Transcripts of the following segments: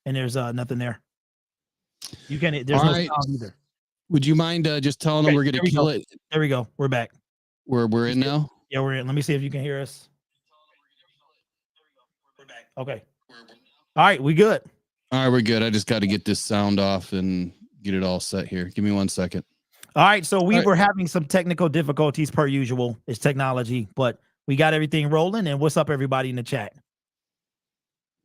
and there's nothing there. You can. There's All no right. sound either. Would you mind just telling them we're going to kill it? There we go. We're back. We're in now? Yeah, we're in. Let me see if you can hear us. We're back. Okay. All right, we good. All right, we're good. I just got to get this sound off and get it all set here. Give me 1 second. All right, so we were having some technical difficulties per usual. It's technology, but we got everything rolling. And what's up, everybody in the chat?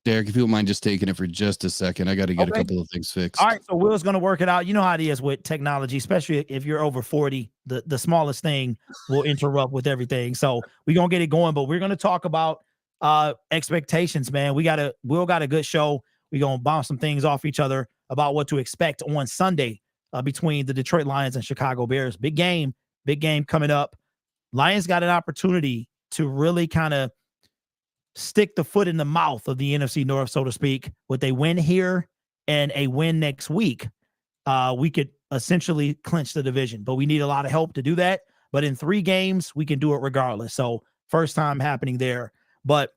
Derek, if you don't mind just taking it for just a second, I got to get a couple of things fixed. All right, so Will's going to work it out. You know how it is with technology, especially if you're over 40. The smallest thing will interrupt with everything. So we're going to get it going, but we're going to talk about expectations, man. Will got a good show. We're going to bounce some things off each other about what to expect on Sunday between the Detroit Lions and Chicago Bears. Big game coming up. Lions got an opportunity to really kind of stick the foot in the mouth of the NFC North, so to speak. With a win here and a win next week, we could essentially clinch the division, but we need a lot of help to do that. But in 3 games, we can do it regardless. So first time happening there, but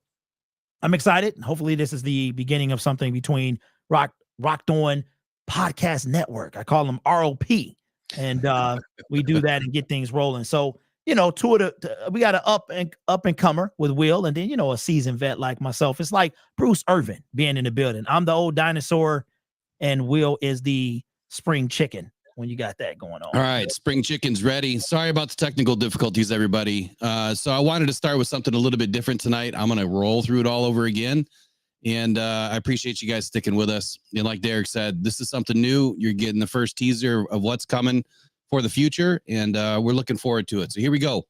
I'm excited. Hopefully this is the beginning of something between Rocked On Podcast Network. I call them ROP. And we do that and get things rolling. So, we got an up and comer with Will, and then, a seasoned vet like myself. It's like Bruce Irvin being in the building. I'm the old dinosaur, and Will is the spring chicken when you got that going on. All right, spring chicken's ready. Sorry about the technical difficulties, everybody. So I wanted to start with something a little bit different tonight. I'm going to roll through it all over again, and I appreciate you guys sticking with us. And like Derek said, this is something new. You're getting the first teaser of what's coming for the future, and we're looking forward to it. So here we go.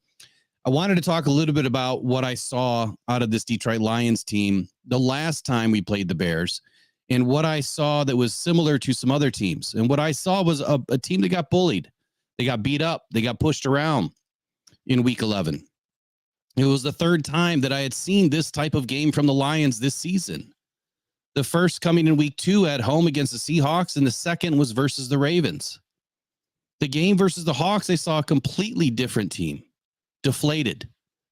I wanted to talk a little bit about what I saw out of this Detroit Lions team the last time we played the Bears, and what I saw that was similar to some other teams. And what I saw was a team that got bullied. They got beat up. They got pushed around in week 11. It was the 3rd time that I had seen this type of game from the Lions this season. The first coming in week 2 at home against the Seahawks, and the second was versus the Ravens. The game versus the Hawks, I saw a completely different team, deflated.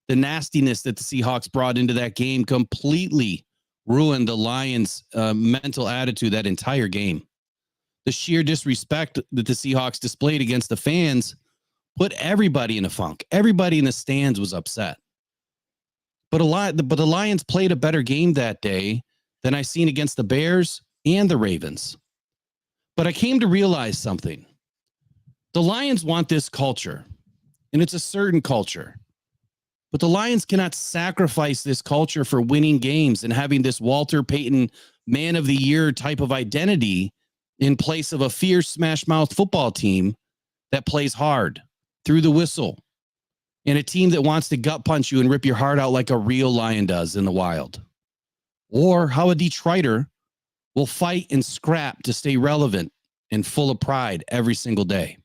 The nastiness that the Seahawks brought into that game completely ruined the Lions' mental attitude that entire game. The sheer disrespect that the Seahawks displayed against the fans put everybody in a funk. Everybody in the stands was upset. But the Lions played a better game that day than I seen against the Bears and the Ravens. But I came to realize something. The Lions want this culture, and it's a certain culture. But the Lions cannot sacrifice this culture for winning games and having this Walter Payton Man of the Year type of identity in place of a fierce smash-mouth football team that plays hard through the whistle, and a team that wants to gut punch you and rip your heart out like a real lion does in the wild. Or how a Detroiter will fight and scrap to stay relevant and full of pride every single day.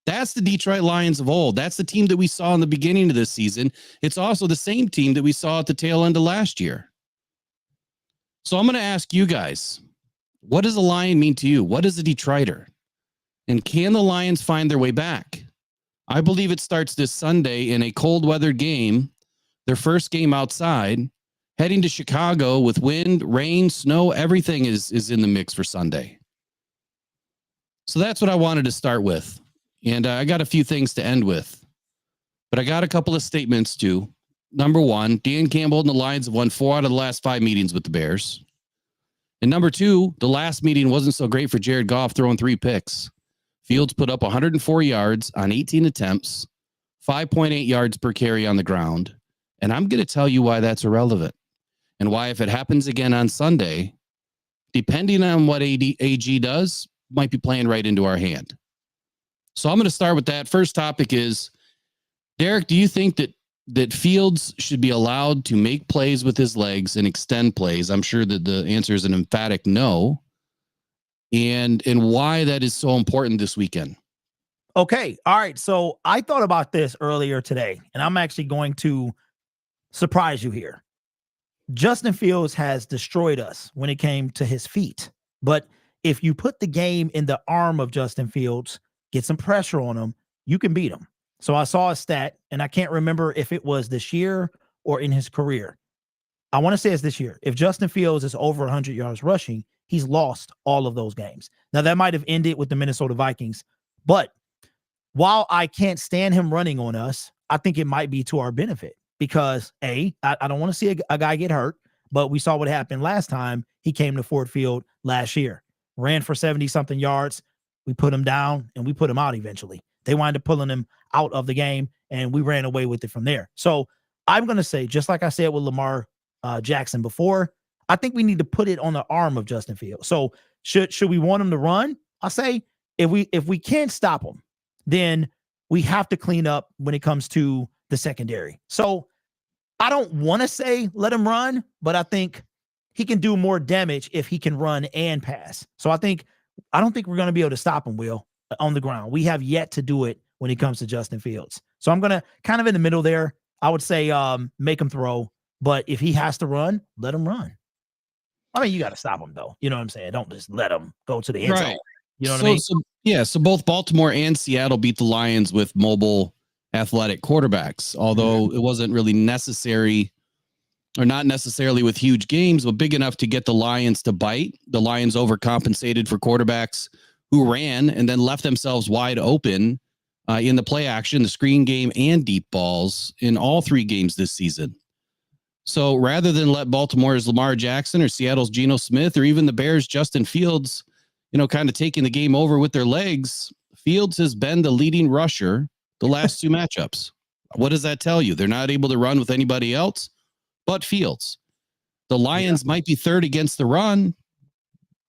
That's the Detroit Lions of old. That's the team that we saw in the beginning of this season. It's also the same team that we saw at the tail end of last year. So I'm going to ask you guys, what does a Lion mean to you? What is a Detroiter? And can the Lions find their way back? I believe it starts this Sunday in a cold weather game, their first game outside, heading to Chicago with wind, rain, snow, everything is in the mix for Sunday. So that's what I wanted to start with. And I got a few things to end with, but I got a couple of statements too. Number 1, Dan Campbell and the Lions have won 4 out of the last 5 meetings with the Bears. And number 2, the last meeting wasn't so great for Jared Goff, throwing 3 picks. Fields put up 104 yards on 18 attempts, 5.8 yards per carry on the ground. And I'm going to tell you why that's irrelevant, and why if it happens again on Sunday, depending on what AG does, might be playing right into our hand. So I'm going to start with that. First topic is, Derek, do you think that Fields should be allowed to make plays with his legs and extend plays? I'm sure that the answer is an emphatic no. And why that is so important this weekend. Okay. All right. So I thought about this earlier today, and I'm actually going to surprise you here. Justin Fields has destroyed us when it came to his feet. But if you put the game in the arm of Justin Fields, get some pressure on him, you can beat him. So I saw a stat, and I can't remember if it was this year or in his career. I want to say it's this year. If Justin Fields is over 100 yards rushing, he's lost all of those games. Now, that might have ended with the Minnesota Vikings, but while I can't stand him running on us, I think it might be to our benefit because I don't want to see a guy get hurt, but we saw what happened last time he came to Ford Field last year, ran for 70 something yards. We put him down and we put him out eventually. They wound up pulling him out of the game and we ran away with it from there. So I'm going to say, just like I said with Lamar Jackson before, I think we need to put it on the arm of Justin Fields. So should we want him to run? I'll say if we can't stop him, then we have to clean up when it comes to the secondary. So I don't want to say let him run, but I think he can do more damage if he can run and pass. So I don't think we're going to be able to stop him, Will, on the ground. We have yet to do it when it comes to Justin Fields. So I'm going to kind of in the middle there. I would say make him throw, but if he has to run, let him run. I mean, you got to stop him, though. You know what I'm saying? Don't just let him go to the end zone. You know what I mean? So both Baltimore and Seattle beat the Lions with mobile athletic quarterbacks, although it wasn't really necessary or not necessarily with huge games, but big enough to get the Lions to bite. The Lions overcompensated for quarterbacks who ran and then left themselves wide open in the play action, the screen game, and deep balls in all 3 games this season. So rather than let Baltimore's Lamar Jackson or Seattle's Geno Smith or even the Bears' Justin Fields, kind of taking the game over with their legs, Fields has been the leading rusher the last 2 matchups. What does that tell you? They're not able to run with anybody else but Fields. The Lions might be third against the run,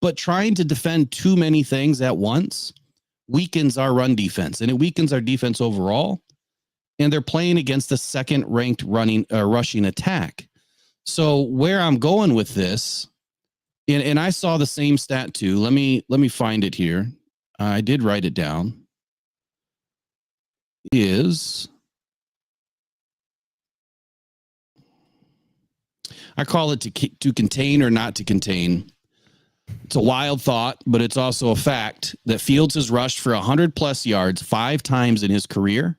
but trying to defend too many things at once weakens our run defense, and it weakens our defense overall. And they're playing against the second-ranked rushing attack. So where I'm going with this, and I saw the same stat too. Let me find it here. I did write it down. I call it to contain or not to contain. It's a wild thought, but it's also a fact that Fields has rushed for 100+ yards 5 times in his career.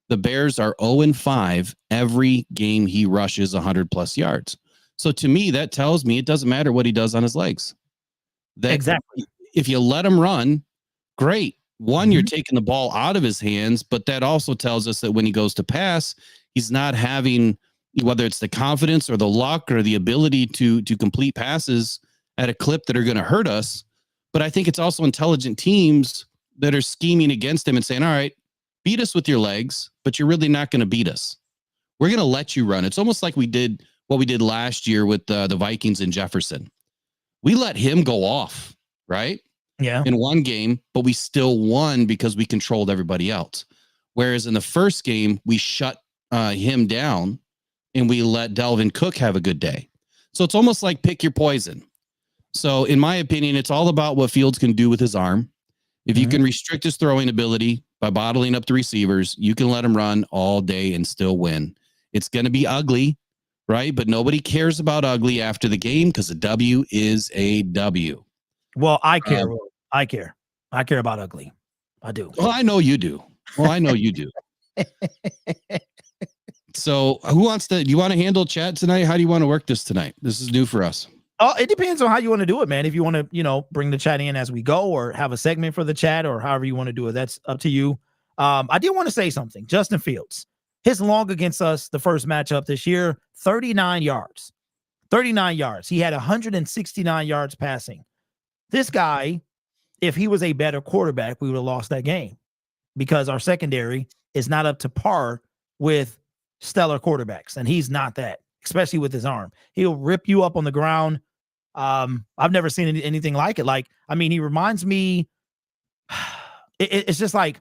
The Bears are 0-5 every game he rushes 100+ yards. So to me, that tells me it doesn't matter what he does on his legs. Exactly. If you let him run, great. One, you're taking the ball out of his hands, but that also tells us that when he goes to pass, he's not having, whether it's the confidence or the luck or the ability to complete passes at a clip that are going to hurt us. But I think it's also intelligent teams that are scheming against him and saying, all right, beat us with your legs, but you're really not going to beat us. We're going to let you run. It's almost like we did what we did last year with the Vikings and Jefferson. We let him go off, right? Yeah. In one game, but we still won because we controlled everybody else. Whereas in the first game, we shut him down and we let Dalvin Cook have a good day. So it's almost like pick your poison. So in my opinion, it's all about what Fields can do with his arm. If you can restrict his throwing ability by bottling up the receivers, you can let him run all day and still win. It's going to be ugly, right? But nobody cares about ugly after the game because a W is a W. Well, I care. I care. I care about ugly. I do. Well, I know you do. So do you want to handle chat tonight? How do you want to work this tonight? This is new for us. Oh, it depends on how you want to do it, man. If you want to, bring the chat in as we go or have a segment for the chat or however you want to do it, that's up to you. I did want to say something. Justin Fields, his long against us, the first matchup this year, 39 yards. 39 yards. He had 169 yards passing. This guy, if he was a better quarterback, we would have lost that game because our secondary is not up to par with stellar quarterbacks, and he's not that, especially with his arm. He'll rip you up on the ground. I've never seen anything like it. He reminds me, it's just like,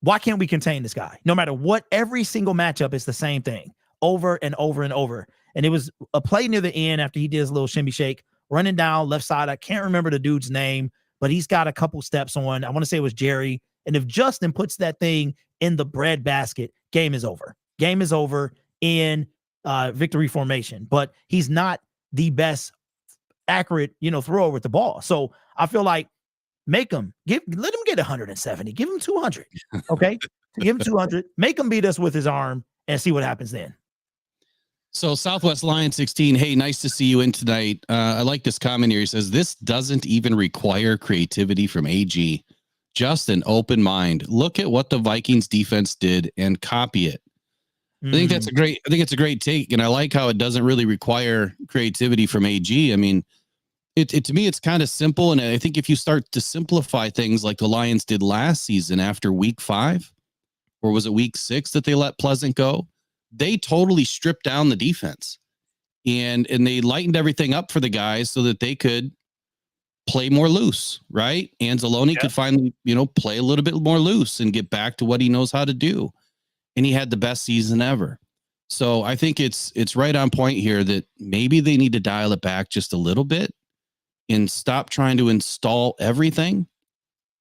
why can't we contain this guy? No matter what, every single matchup is the same thing over and over and over. And it was a play near the end after he did his little shimmy shake, running down left side. I can't remember the dude's name, but he's got a couple steps on. I want to say it was Jerry. And if Justin puts that thing in the bread basket, game is over. Game is over in victory formation. But he's not the best accurate, thrower with the ball. So I feel like let him get 170. Give him 200. Okay, give him 200. Make him beat us with his arm and see what happens then. So Southwest Lion 16, hey, nice to see you in tonight. I like this comment here. He says, this doesn't even require creativity from AG. Just an open mind. Look at what the Vikings defense did and copy it. I think it's a great take. And I like how it doesn't really require creativity from AG. I mean, it to me, it's kind of simple. And I think if you start to simplify things like the Lions did last season after week 5, or was it week 6 that they let Pleasant go? They totally stripped down the defense and they lightened everything up for the guys so that they could play more loose, right? Anzalone could finally, play a little bit more loose and get back to what he knows how to do. And he had the best season ever. So I think it's right on point here that maybe they need to dial it back just a little bit and stop trying to install everything,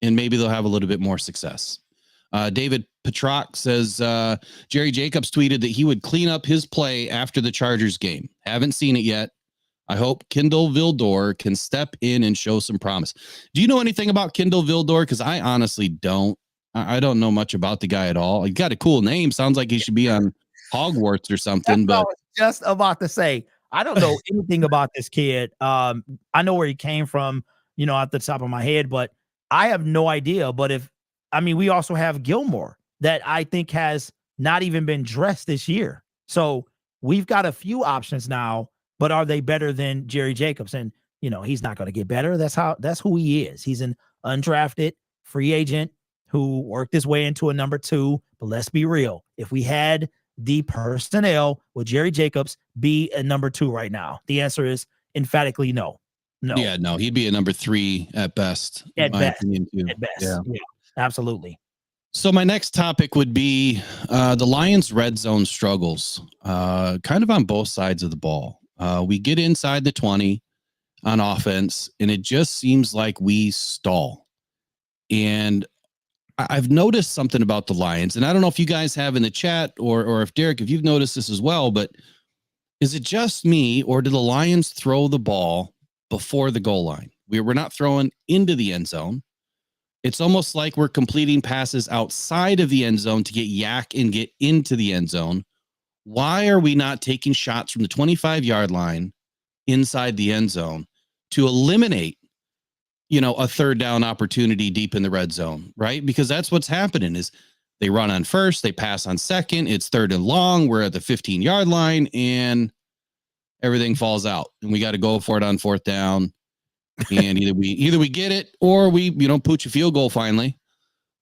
and maybe they'll have a little bit more success. David Petrock says, Jerry Jacobs tweeted that he would clean up his play after the Chargers game. Haven't seen it yet. I hope Kindle Vildor can step in and show some promise. Do you know anything about Kindle Vildor? Because I honestly don't. I don't know much about the guy at all. He got a cool name. Sounds like he should be on Hogwarts or something. That's But what I was just about to say. I don't know anything about this kid. I know where he came from, at the top of my head, but I have no idea. But we also have Gilmore that I think has not even been dressed this year. So we've got a few options now, but are they better than Jerry Jacobs? And, he's not going to get better. That's who he is. He's an undrafted free agent who worked his way into a number 2. But let's be real. If we had the personnel, would Jerry Jacobs be a number 2 right now? The answer is emphatically no. No. Yeah, no, he'd be a number 3 at best. At best. At best. Yeah, absolutely. So my next topic would be the Lions' red zone struggles, kind of on both sides of the ball. We get inside the 20 on offense, and it just seems like we stall. And I've noticed something about the Lions, and I don't know if you guys have in the chat or if Derek, if you've noticed this as well, but is it just me, or do the Lions throw the ball before the goal line? We're not throwing into the end zone. It's almost like we're completing passes outside of the end zone to get yak and get into the end zone. Why are we not taking shots from the 25-yard line inside the end zone to eliminate, a third down opportunity deep in the red zone, right? Because that's what's happening is they run on first, they pass on second, it's third and long, we're at the 15-yard line, and everything falls out. And we got to go for it on fourth down. And either we get it or we, pooch a field goal finally.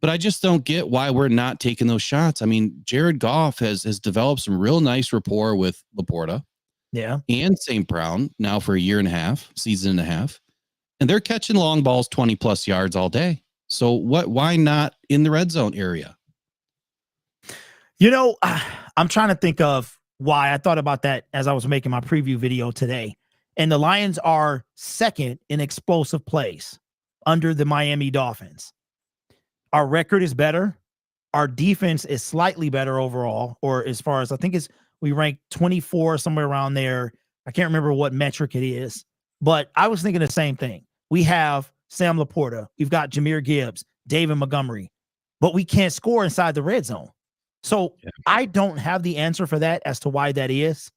But I just don't get why we're not taking those shots. I mean, Jared Goff has developed some real nice rapport with LaPorta. Yeah. And St. Brown now for a season and a half. And they're catching long balls 20 plus yards all day. So why not in the red zone area? I'm trying to think of why. I thought about that as I was making my preview video today. And the Lions are second in explosive plays under the Miami Dolphins. Our record is better. Our defense is slightly better overall, or as far as I think we rank 24, somewhere around there. I can't remember what metric it is, but I was thinking the same thing. We have Sam LaPorta. We've got Jahmyr Gibbs, David Montgomery, but we can't score inside the red zone. So I don't have the answer for that as to why that is.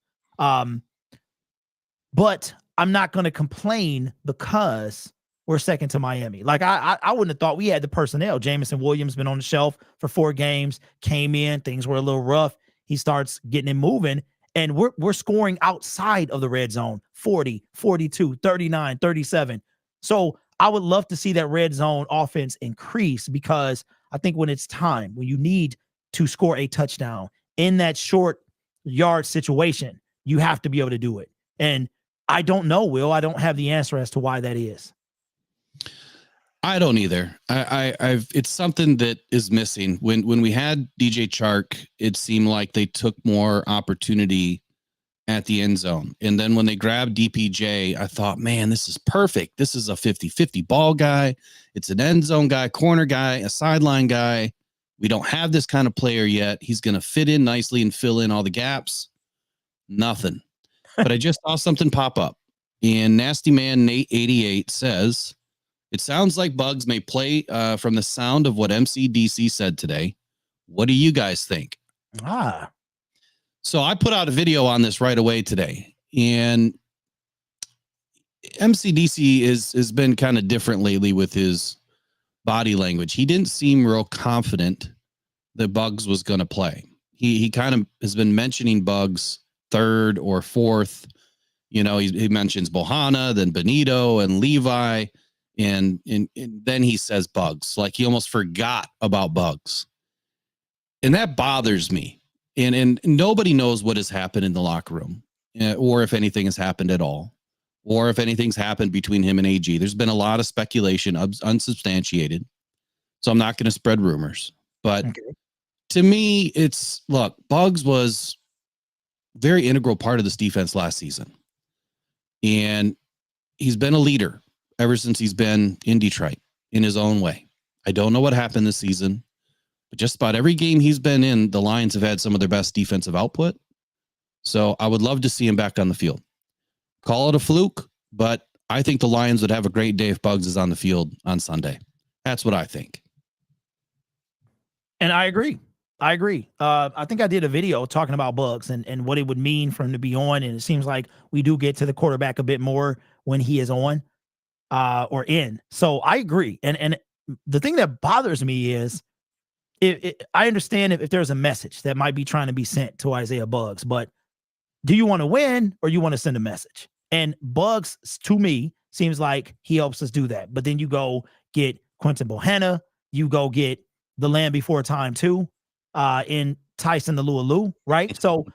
But I'm not going to complain because we're second to Miami. Like I wouldn't have thought we had the personnel. Jamison Williams been on the shelf for 4 games, came in, things were a little rough. He starts getting it moving, and we're scoring outside of the red zone, 40, 42, 39, 37. So I would love to see that red zone offense increase, because I think when it's time, when you need to score a touchdown in that short yard situation, you have to be able to do it. And I don't know, Will. I don't have the answer as to why that is. I don't either. It's something that is missing. When we had DJ Chark, it seemed like they took more opportunity at the end zone. And then when they grabbed DPJ, I thought, man, this is perfect. This is a 50-50 ball guy. It's an end zone guy, corner guy, a sideline guy. We don't have this kind of player yet. He's going to fit in nicely and fill in all the gaps. Nothing. But I just saw something pop up. And Nasty Man Nate 88 says, it sounds like Bugs may play from the sound of what MCDC said today. What do you guys think? So I put out a video on this right away today, and MCDC has been kind of different lately with his body language. He didn't seem real confident that Bugs was going to play. He kind of has been mentioning Bugs third or fourth. You know, he mentions Bohanna, then Benito and Levi, and then he says Bugs, like he almost forgot about Bugs. And that bothers me. And nobody knows what has happened in the locker room, or if anything has happened at all, or if anything's happened between him and AG. There's been a lot of speculation, unsubstantiated. So I'm not going to spread rumors. But to me, it's, look, Bugs was a very integral part of this defense last season. And he's been a leader ever since he's been in Detroit in his own way. I don't know what happened this season, but just about every game he's been in, the Lions have had some of their best defensive output. So I would love to see him back on the field. Call it a fluke, but I think the Lions would have a great day if Bugs is on the field on Sunday. That's what I think. And I agree. I think I did a video talking about Bugs and what it would mean for him to be on. And it seems like we do get to the quarterback a bit more when he is on or in. So I agree. And the thing that bothers me is I understand if there's a message that might be trying to be sent to Isaiah Bugs, but do you want to win or you want to send a message? And Bugs, to me, seems like he helps us do that. But then you go get Quentin Bohanna, you go get the Land Before Time too, in Tyson the Lualu, right? So,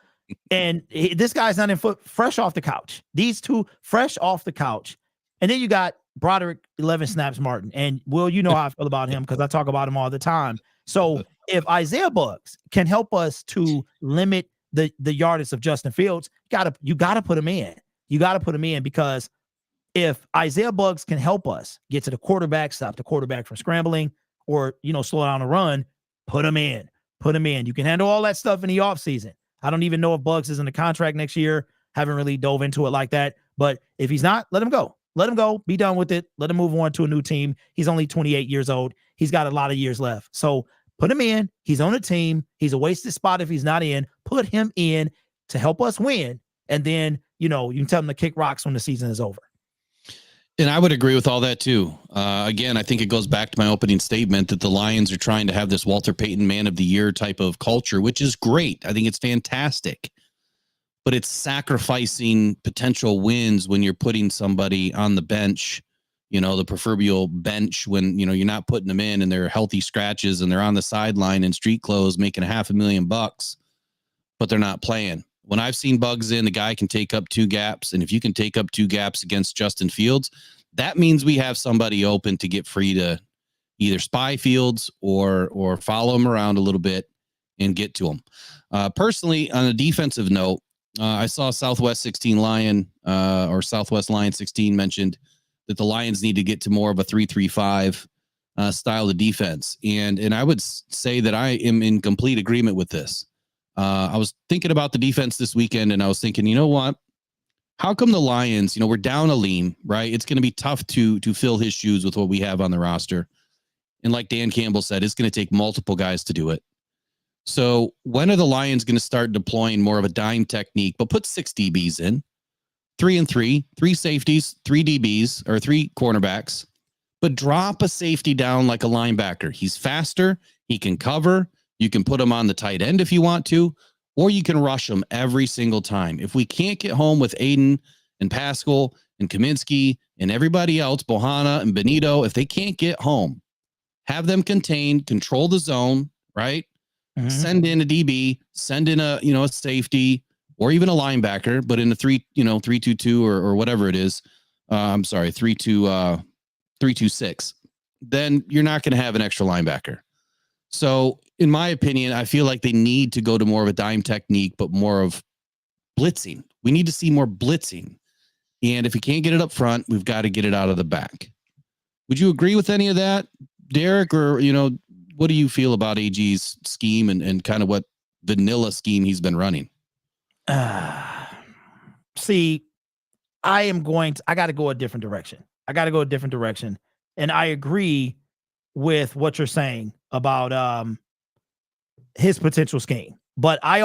and this guy's not in foot, fresh off the couch. These two fresh off the couch. And then you got Broderick 11 Snaps Martin. And Will, you know how I feel about him because I talk about him all the time. So if Isaiah Bugs can help us to limit the yardage of Justin Fields, you gotta put him in. You gotta put him in, because if Isaiah Bugs can help us get to the quarterback, stop the quarterback from scrambling, or slow down the run, put him in. Put him in. You can handle all that stuff in the offseason. I don't even know if Bugs is in the contract next year. Haven't really dove into it like that. But if he's not, let him go. Let him go. Be done with it. Let him move on to a new team. He's only 28 years old. He's got a lot of years left. So put him in. He's on a team. He's a wasted spot if he's not in. Put him in to help us win. And then, you can tell him to kick rocks when the season is over. And I would agree with all that too. Again, I think it goes back to my opening statement that the Lions are trying to have this Walter Payton Man of the Year type of culture, which is great. I think it's fantastic. But it's sacrificing potential wins when you're putting somebody on the bench, the proverbial bench, when, you're not putting them in and they're healthy scratches and they're on the sideline in street clothes making $500,000, but they're not playing. When I've seen Bugs in, the guy can take up 2 gaps. And if you can take up 2 gaps against Justin Fields, that means we have somebody open to get free to either spy Fields or follow him around a little bit and get to him. Personally, on a defensive note, I saw Southwest 16 Lion or Southwest Lion 16 mentioned that the Lions need to get to more of a 3-3-5 style of defense. And I would say that I am in complete agreement with this. I was thinking about the defense this weekend, and I was thinking, you know what? How come the Lions, we're down Aleem, right? It's going to be tough to fill his shoes with what we have on the roster. And like Dan Campbell said, it's going to take multiple guys to do it. So when are the Lions going to start deploying more of a dime technique, but put 6 DBs in, 3 and 3, 3 safeties, 3 DBs, or 3 cornerbacks, but drop a safety down like a linebacker. He's faster. He can cover. You can put him on the tight end if you want to, or you can rush him every single time. If we can't get home with Aidan and Pascal and Kaminsky and everybody else, Bohanna and Benito, if they can't get home, have them contained, control the zone, right? Mm-hmm. Send in a DB, send in a safety or even a linebacker, but in a 3-2-2 or whatever it is. 3-2-6. Then you're not going to have an extra linebacker. So in my opinion, I feel like they need to go to more of a dime technique, but more of blitzing. We need to see more blitzing. And if we can't get it up front, we've got to get it out of the back. Would you agree with any of that, Derek? Or, what do you feel about AG's scheme and kind of what vanilla scheme he's been running? See, I got to go a different direction. And I agree with what you're saying about his potential scheme. But I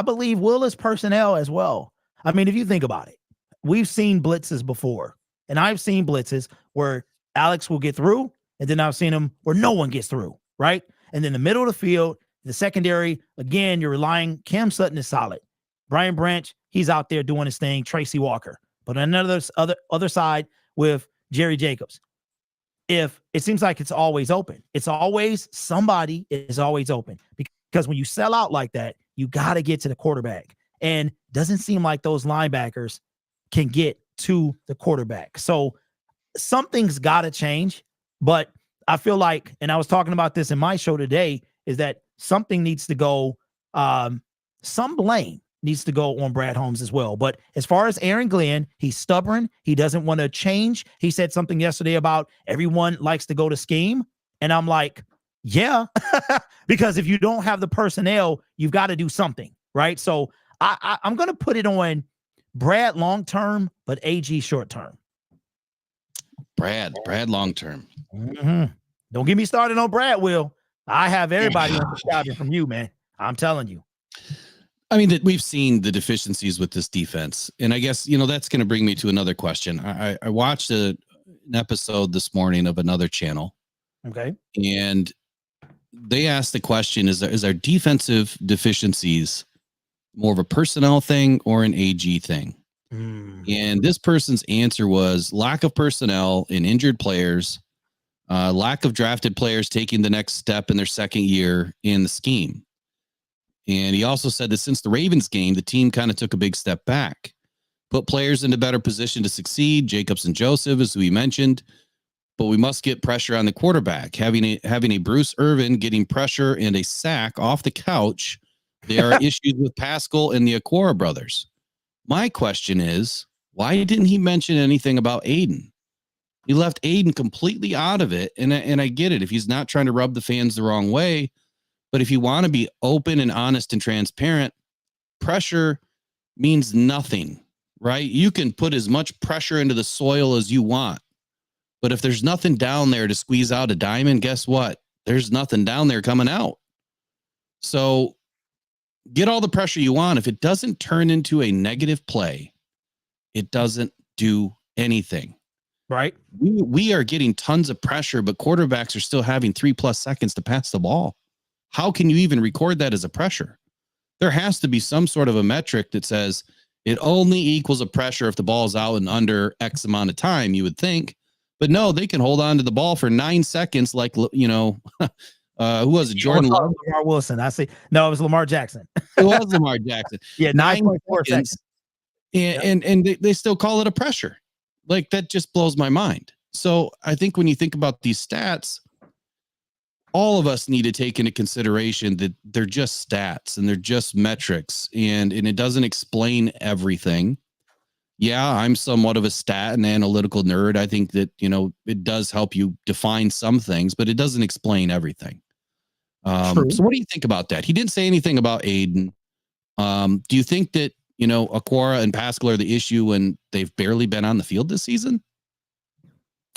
believe Will is personnel as well. I mean, if you think about it, we've seen blitzes before, and I've seen blitzes where Alex will get through, and then I've seen them where no one gets through, right? And then the middle of the field, the secondary, again, you're relying. Cam Sutton is solid. Brian Branch, he's out there doing his thing. Tracy Walker. But on another other side with Jerry Jacobs, if it seems like it's always open, it's always somebody is always open, because when you sell out like that, you got to get to the quarterback, and doesn't seem like those linebackers can get to the quarterback. So something's got to change. But I feel like, and I was talking about this in my show today, is that something needs to go. Some blame needs to go on Brad Holmes as well. But as far as Aaron Glenn, he's stubborn. He doesn't want to change. He said something yesterday about everyone likes to go to scheme. And I'm like, yeah, because if you don't have the personnel, you've got to do something, right? So I'm going to put it on Brad long-term, but AG short-term. Brad long-term. Mm-hmm. Don't get me started on Brad, Will. I have everybody subscribing from you, man. I'm telling you. I mean, that we've seen the deficiencies with this defense. And I guess, that's going to bring me to another question. I watched an episode this morning of another channel. Okay. And they asked the question, is our defensive deficiencies more of a personnel thing or an AG thing? And this person's answer was lack of personnel in injured players, lack of drafted players taking the next step in their second year in the scheme. And he also said that since the Ravens game, the team kind of took a big step back, put players in a better position to succeed. Jacobs and Joseph, as we mentioned, but we must get pressure on the quarterback. Having a Bruce Irvin getting pressure and a sack off the couch, there are issues with Pascal and the Aquara brothers. My question is, why didn't he mention anything about Aidan? He left Aidan completely out of it, and I get it if he's not trying to rub the fans the wrong way. But if you want to be open and honest and transparent, pressure means nothing, right? You can put as much pressure into the soil as you want. But if there's nothing down there to squeeze out a diamond, guess what? There's nothing down there coming out. So get all the pressure you want. If it doesn't turn into a negative play, it doesn't do anything. Right. We are getting tons of pressure, but quarterbacks are still having 3+ seconds to pass the ball. How can you even record that as a pressure? There has to be some sort of a metric that says it only equals a pressure if the ball's out in under X amount of time, you would think. But no, they can hold on to the ball for 9 seconds like, who was it? Jordan Love? Lamar Wilson. I see. No, it was Lamar Jackson. It was Lamar Jackson. Yeah, 9.4 seconds. And they still call it a pressure. Like, that just blows my mind. So I think when you think about these stats, all of us need to take into consideration that they're just stats and they're just metrics, and it doesn't explain everything. Yeah, I'm somewhat of a stat and analytical nerd. I think that, it does help you define some things, but it doesn't explain everything. So what do you think about that? He didn't say anything about Aidan. Do you think that, Aquara and Pascal are the issue when they've barely been on the field this season?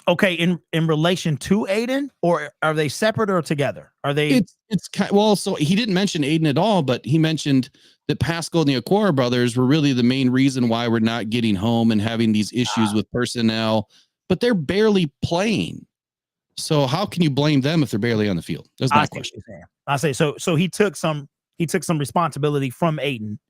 Okay, in relation to Aidan, or are they separate or together? Are they? It's well, so he didn't mention Aidan at all, but he mentioned that Pascal and the Aquara brothers were really the main reason why we're not getting home and having these issues with personnel. But they're barely playing, so how can you blame them if they're barely on the field? That's my question. I say so. So he took some responsibility from Aidan,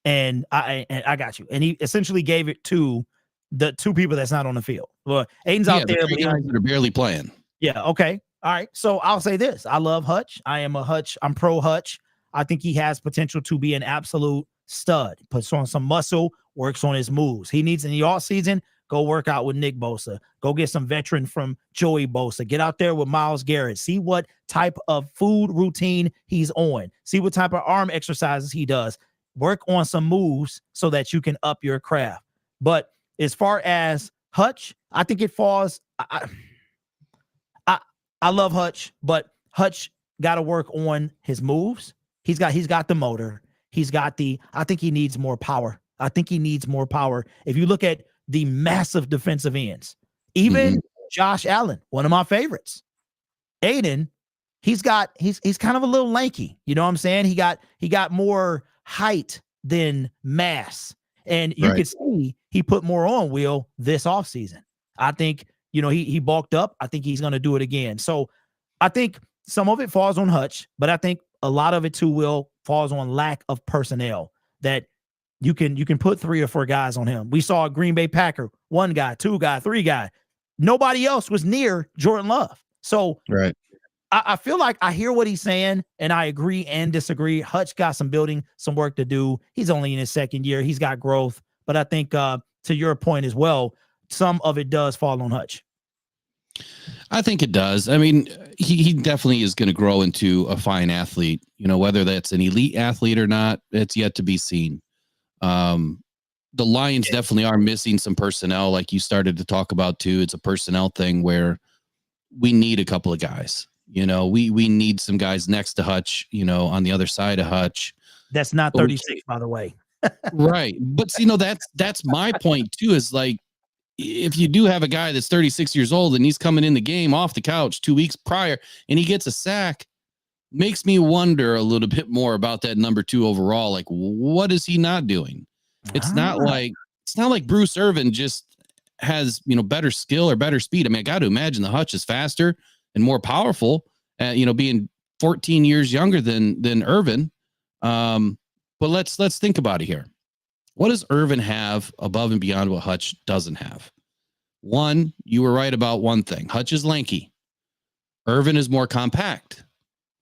and I got you. And he essentially gave it to the two people that's not on the field. Well, Aidan's out there, but they're barely playing. Yeah. Okay. All right. So I'll say this. I love Hutch. I'm pro Hutch. I think he has potential to be an absolute stud. Puts on some muscle, works on his moves. He needs in the off season, go work out with Nick Bosa. Go get some veteran from Joey Bosa. Get out there with Myles Garrett. See what type of food routine he's on. See what type of arm exercises he does. Work on some moves so that you can up your craft. But as far as Hutch, I think it falls. I love Hutch, but Hutch got to work on his moves. He's got the motor. I think he needs more power. If you look at the massive defensive ends, even Josh Allen, one of my favorites, Aidan, he's kind of a little lanky. You know what I'm saying? He got more height than mass. And you could see he put more on Will this offseason. I think, he bulked up. I think he's going to do it again. So I think some of it falls on Hutch, but I think a lot of it too, Will, falls on lack of personnel, that you can put 3 or 4 guys on him. We saw a Green Bay Packer, 1 guy, 2 guy, 3 guy. Nobody else was near Jordan Love. So I feel like I hear what he's saying, and I agree and disagree. Hutch got some work to do. He's only in his 2nd year. He's got growth. But I think to your point as well, some of it does fall on Hutch. I think it does. I mean, he definitely is going to grow into a fine athlete. Whether that's an elite athlete or not, it's yet to be seen. The Lions definitely are missing some personnel, like you started to talk about too. It's a personnel thing where we need a couple of guys. We need some guys next to Hutch, on the other side of Hutch. That's not 36, by the way. Right. But that's my point too, is like, if you do have a guy that's 36 years old and he's coming in the game off the couch 2 weeks prior and he gets a sack, makes me wonder a little bit more about that number 2 overall. Like, what is he not doing? It's not like Bruce Irvin just has, better skill or better speed. I mean, I got to imagine the Hutch is faster and more powerful, being 14 years younger than Irvin. But let's think about it here. What does Irvin have above and beyond what Hutch doesn't have? One, you were right about one thing. Hutch is lanky. Irvin is more compact,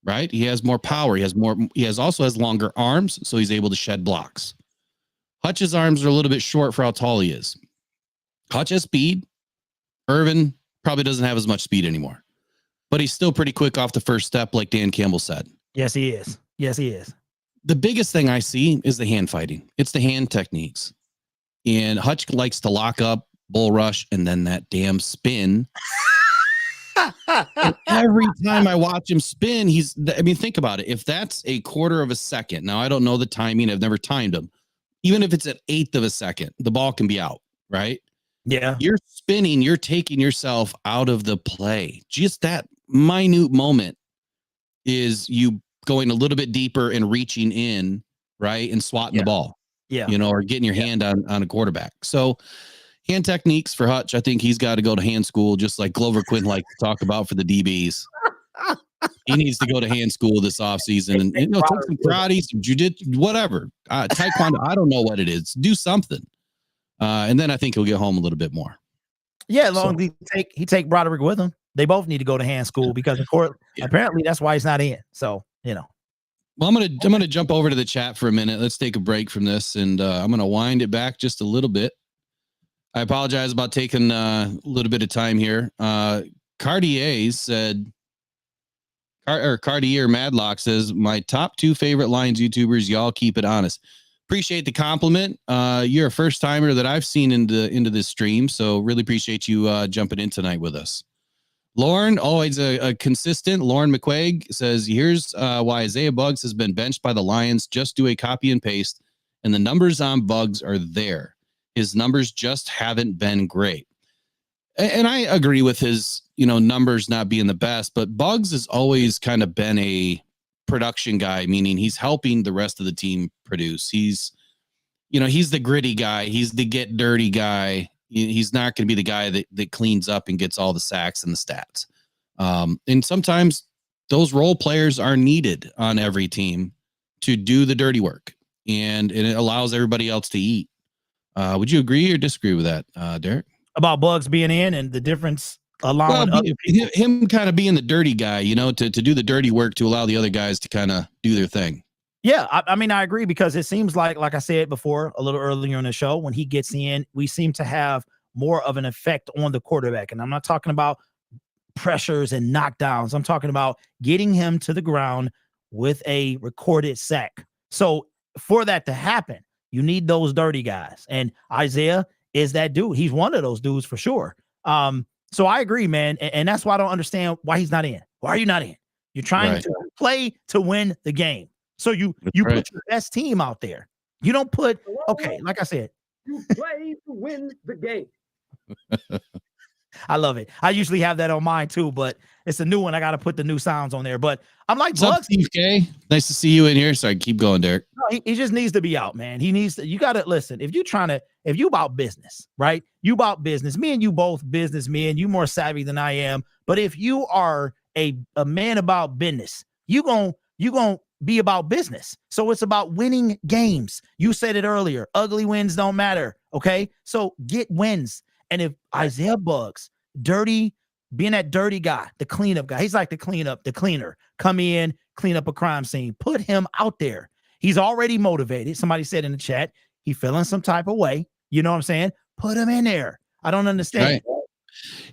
right? He has more power. He also has longer arms, so he's able to shed blocks. Hutch's arms are a little bit short for how tall he is. Hutch has speed. Irvin probably doesn't have as much speed anymore, but he's still pretty quick off the first step, like Dan Campbell said. Yes, he is. The biggest thing I see is the hand fighting. It's the hand techniques. And Hutch likes to lock up, bull rush, and then that damn spin. And every time I watch him spin, think about it. If that's a quarter of a second, now I don't know the timing. I've never timed him. Even if it's an 1/8 of a second, the ball can be out, right? Yeah. You're spinning, you're taking yourself out of the play. Just that minute moment is you going a little bit deeper and reaching in, right? And swatting the ball, or getting your hand on a quarterback. So hand techniques for Hutch, I think he's got to go to hand school, just like Glover Quinn likes to talk about for the DBs. He needs to go to hand school this offseason and take some karate, some jiu-jitsu, whatever. Taekwondo, I don't know what it is. Do something. And then I think he'll get home a little bit more. Yeah, as long as he take Broderick with him. They both need to go to hand school because, of course, apparently that's why he's not in. So, Well, I'm gonna jump over to the chat for a minute. Let's take a break from this, and I'm gonna wind it back just a little bit. I apologize about taking a little bit of time here. Cartier Madlock says, my top 2 favorite Lions YouTubers. Y'all keep it honest. Appreciate the compliment. You're a first timer that I've seen into this stream, so really appreciate you jumping in tonight with us. Lauren, always a consistent. Lauren McQuaig says, here's why Isaiah Buggs has been benched by the Lions. Just do a copy and paste, and the numbers on Buggs are there. His numbers just haven't been great. And I agree with his, numbers not being the best, but Buggs has always kind of been a production guy, meaning he's helping the rest of the team produce. He's the gritty guy. He's the get dirty guy. He's not going to be the guy that cleans up and gets all the sacks and the stats. And sometimes those role players are needed on every team to do the dirty work, and it allows everybody else to eat. Would you agree or disagree with that, Derek? About Buggs being in and the difference allowing other people? Him kind of being the dirty guy, to do the dirty work to allow the other guys to kind of do their thing. Yeah, I mean, I agree, because it seems like I said before a little earlier in the show, when he gets in, we seem to have more of an effect on the quarterback. And I'm not talking about pressures and knockdowns. I'm talking about getting him to the ground with a recorded sack. So for that to happen, you need those dirty guys. And Isaiah is that dude. He's one of those dudes for sure. So I agree, man. And that's why I don't understand why he's not in. Why are you not in? You're trying to play to win the game. So you put your best team out there. You don't put, like I said, you play to win the game. I love it. I usually have that on mine too, but it's a new one. I got to put the new sounds on there. But I'm like, What's up, Steve K? Nice to see you in here. Sorry, keep going, Derek. No, he just needs to be out, man. He needs to, you got to listen. If you about business, right? You about business. Me and you both businessmen. You more savvy than I am. But if you are a man about business, you gon' be about business. So it's about winning games. You said it earlier. Ugly wins don't matter. Okay. So get wins. And if Isaiah Bugs, being that dirty guy, the cleanup guy, he's like the cleaner, come in, clean up a crime scene, put him out there. He's already motivated. Somebody said in the chat, he feeling some type of way. You know what I'm saying? Put him in there. I don't understand. Right.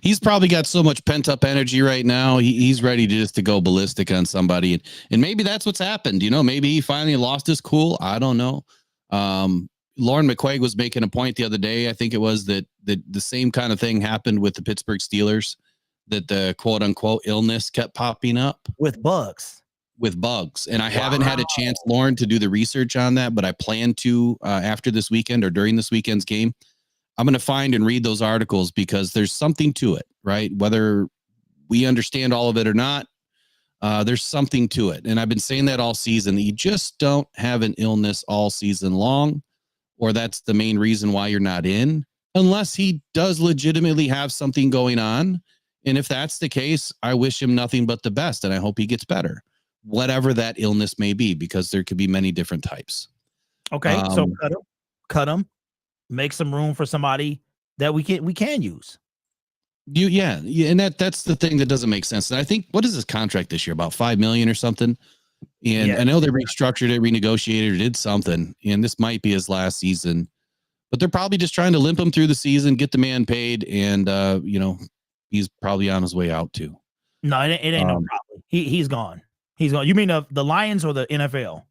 He's probably got so much pent up energy right now. He's ready to go ballistic on somebody. And maybe that's what's happened. You know, maybe he finally lost his cool. I don't know. Lauren McQuaig was making a point the other day. I think it was that the same kind of thing happened with the Pittsburgh Steelers, that the quote unquote illness kept popping up with bugs. And I haven't had a chance, Lauren, to do the research on that, but I plan to after this weekend or during this weekend's game. I'm going to find and read those articles because there's something to it, right? Whether we understand all of it or not, there's something to it. And I've been saying that all season, that you just don't have an illness all season long, or that's the main reason why you're not in, unless he does legitimately have something going on. And if that's the case, I wish him nothing but the best, and I hope he gets better, whatever that illness may be, because there could be many different types. Okay, so cut him. Make some room for somebody that we can use. Yeah, and that's the thing that doesn't make sense. And I think, what is his contract this year? About $5 million or something. And I know they restructured it, renegotiated, or did something. And this might be his last season, but they're probably just trying to limp him through the season, get the man paid, and he's probably on his way out too. No, it ain't no problem. He's gone. He's gone. You mean the Lions or the NFL?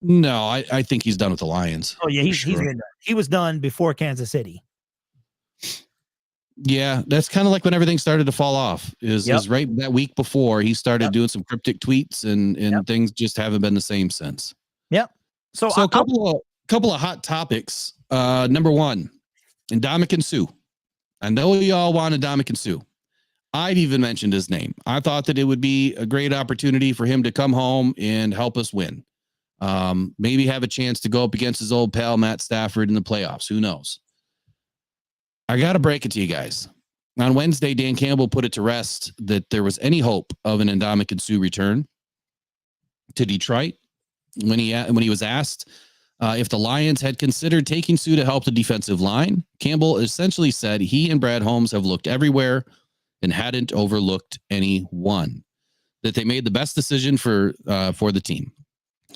No, I think he's done with the Lions. Oh yeah, he's been done. He was done before Kansas City. Yeah, that's kind of like when everything started to fall off. Is right that week before he started doing some cryptic tweets, and things just haven't been the same since. Yep. So a couple of hot topics. Number one, Ndamukong Suh. I know y'all want Ndamukong Suh. I've even mentioned his name. I thought that it would be a great opportunity for him to come home and help us win. Maybe have a chance to go up against his old pal Matt Stafford in the playoffs. Who knows? I got to break it to you guys. On Wednesday, Dan Campbell put it to rest that there was any hope of an Ndamukong Suh return to Detroit. When he was asked if the Lions had considered taking Suh to help the defensive line, Campbell essentially said he and Brad Holmes have looked everywhere and hadn't overlooked anyone. That they made the best decision for the team.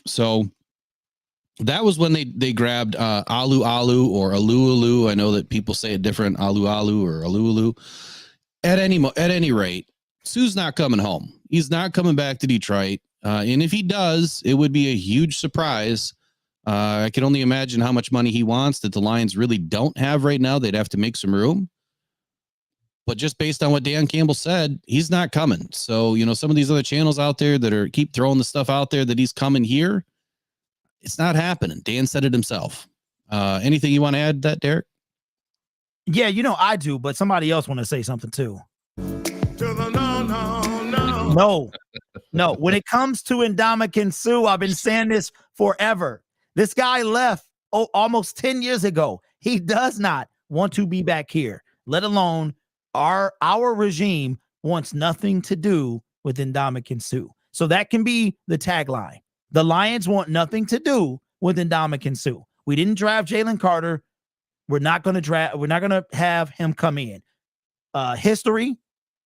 So that was when they grabbed Alu or Alu. I know that people say it different, Alu or Alu. At any rate, Suh's not coming home. He's not coming back to Detroit. And if he does, it would be a huge surprise. I can only imagine how much money he wants that the Lions really don't have right now. They'd have to make some room. But just based on what Dan Campbell said, he's not coming. So, some of these other channels out there that keep throwing the stuff out there that he's coming here, it's not happening. Dan said it himself. Anything you want to add to that, Derek? Yeah, I do, but somebody else want to say something too. No. When it comes to Ndamukong Suh, I've been saying this forever. This guy left almost 10 years ago. He does not want to be back here, let alone our regime wants nothing to do with Ndamukong Suh. So that can be the tagline. The Lions want nothing to do with Ndamukong Suh. We didn't draft Jalen Carter. We're not going to have him come in. History,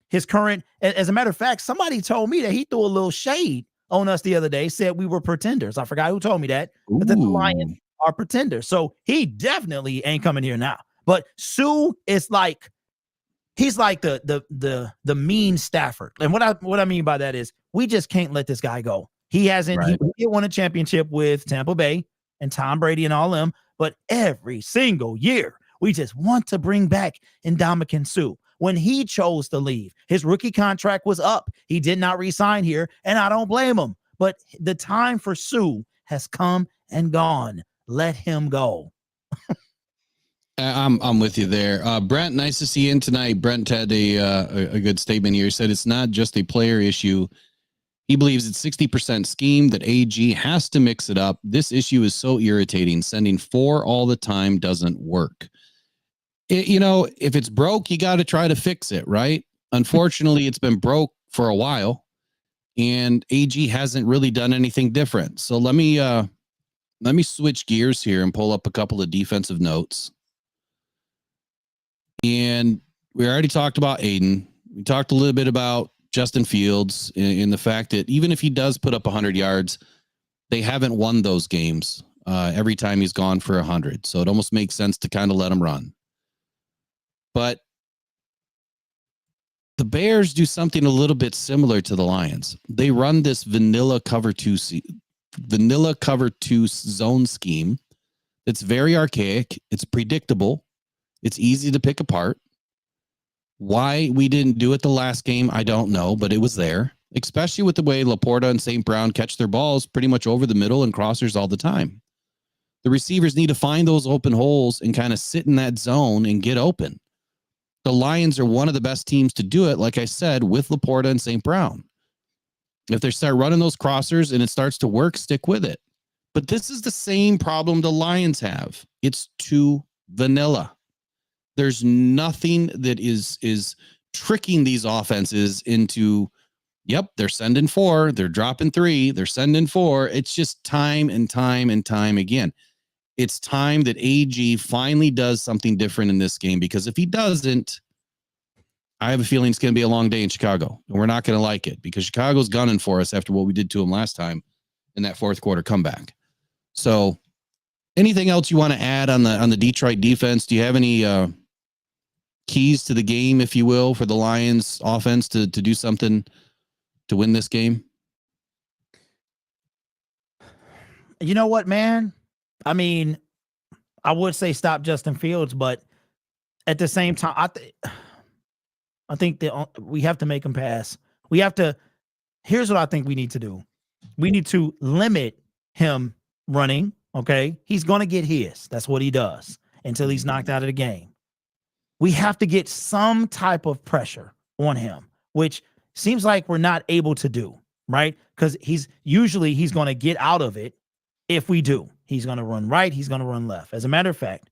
his current, as a matter of fact, somebody told me that he threw a little shade on us the other day, said we were pretenders. I forgot who told me that, but that the Lions are pretenders. So he definitely ain't coming here now. But Suh is like, he's like the mean Stafford. And what I mean by that is we just can't let this guy go. He won a championship with Tampa Bay and Tom Brady and all them, but every single year we just want to bring back Ndamukong Suh. When he chose to leave, his rookie contract was up. He did not re-sign here, and I don't blame him. But the time for Suh has come and gone. Let him go. Yeah, I'm with you there. Brent, nice to see you in tonight. Brent had a good statement here. He said it's not just a player issue. He believes it's 60% scheme that AG has to mix it up. This issue is so irritating. Sending 4 all the time doesn't work. If it's broke, you got to try to fix it, right? Unfortunately, it's been broke for a while, and AG hasn't really done anything different. So let me switch gears here and pull up a couple of defensive notes. And we already talked about Aidan. We talked a little bit about Justin Fields in the fact that even if he does put up 100 yards, they haven't won those games every time he's gone for 100. So it almost makes sense to kind of let him run. But the Bears do something a little bit similar to the Lions. They run this vanilla cover two zone scheme. It's very archaic. It's predictable. It's easy to pick apart. Why we didn't do it the last game, I don't know, but it was there, especially with the way LaPorta and St. Brown catch their balls pretty much over the middle and crossers all the time. The receivers need to find those open holes and kind of sit in that zone and get open. The Lions are one of the best teams to do it, like I said, with LaPorta and St. Brown. If they start running those crossers and it starts to work, stick with it. But this is the same problem the Lions have. It's too vanilla. There's nothing that is tricking these offenses into, yep, they're sending 4, they're dropping 3, they're sending 4. It's just time and time and time again. It's time that AG finally does something different in this game, because if he doesn't, I have a feeling it's going to be a long day in Chicago, and we're not going to like it because Chicago's gunning for us after what we did to them last time in that fourth quarter comeback. So anything else you want to add on the Detroit defense? Do you have any keys to the game, if you will, for the Lions offense to do something to win this game? You know what, man? I mean, I would say stop Justin Fields, but at the same time, I think that we have to make him pass. We have to. Here's what I think we need to do. We need to limit him running. Okay, he's going to get his. That's what he does until he's knocked out of the game. We have to get some type of pressure on him, which seems like we're not able to do, right? Because he's going to get out of it. If we do, he's going to run right. He's going to run left. As a matter of fact,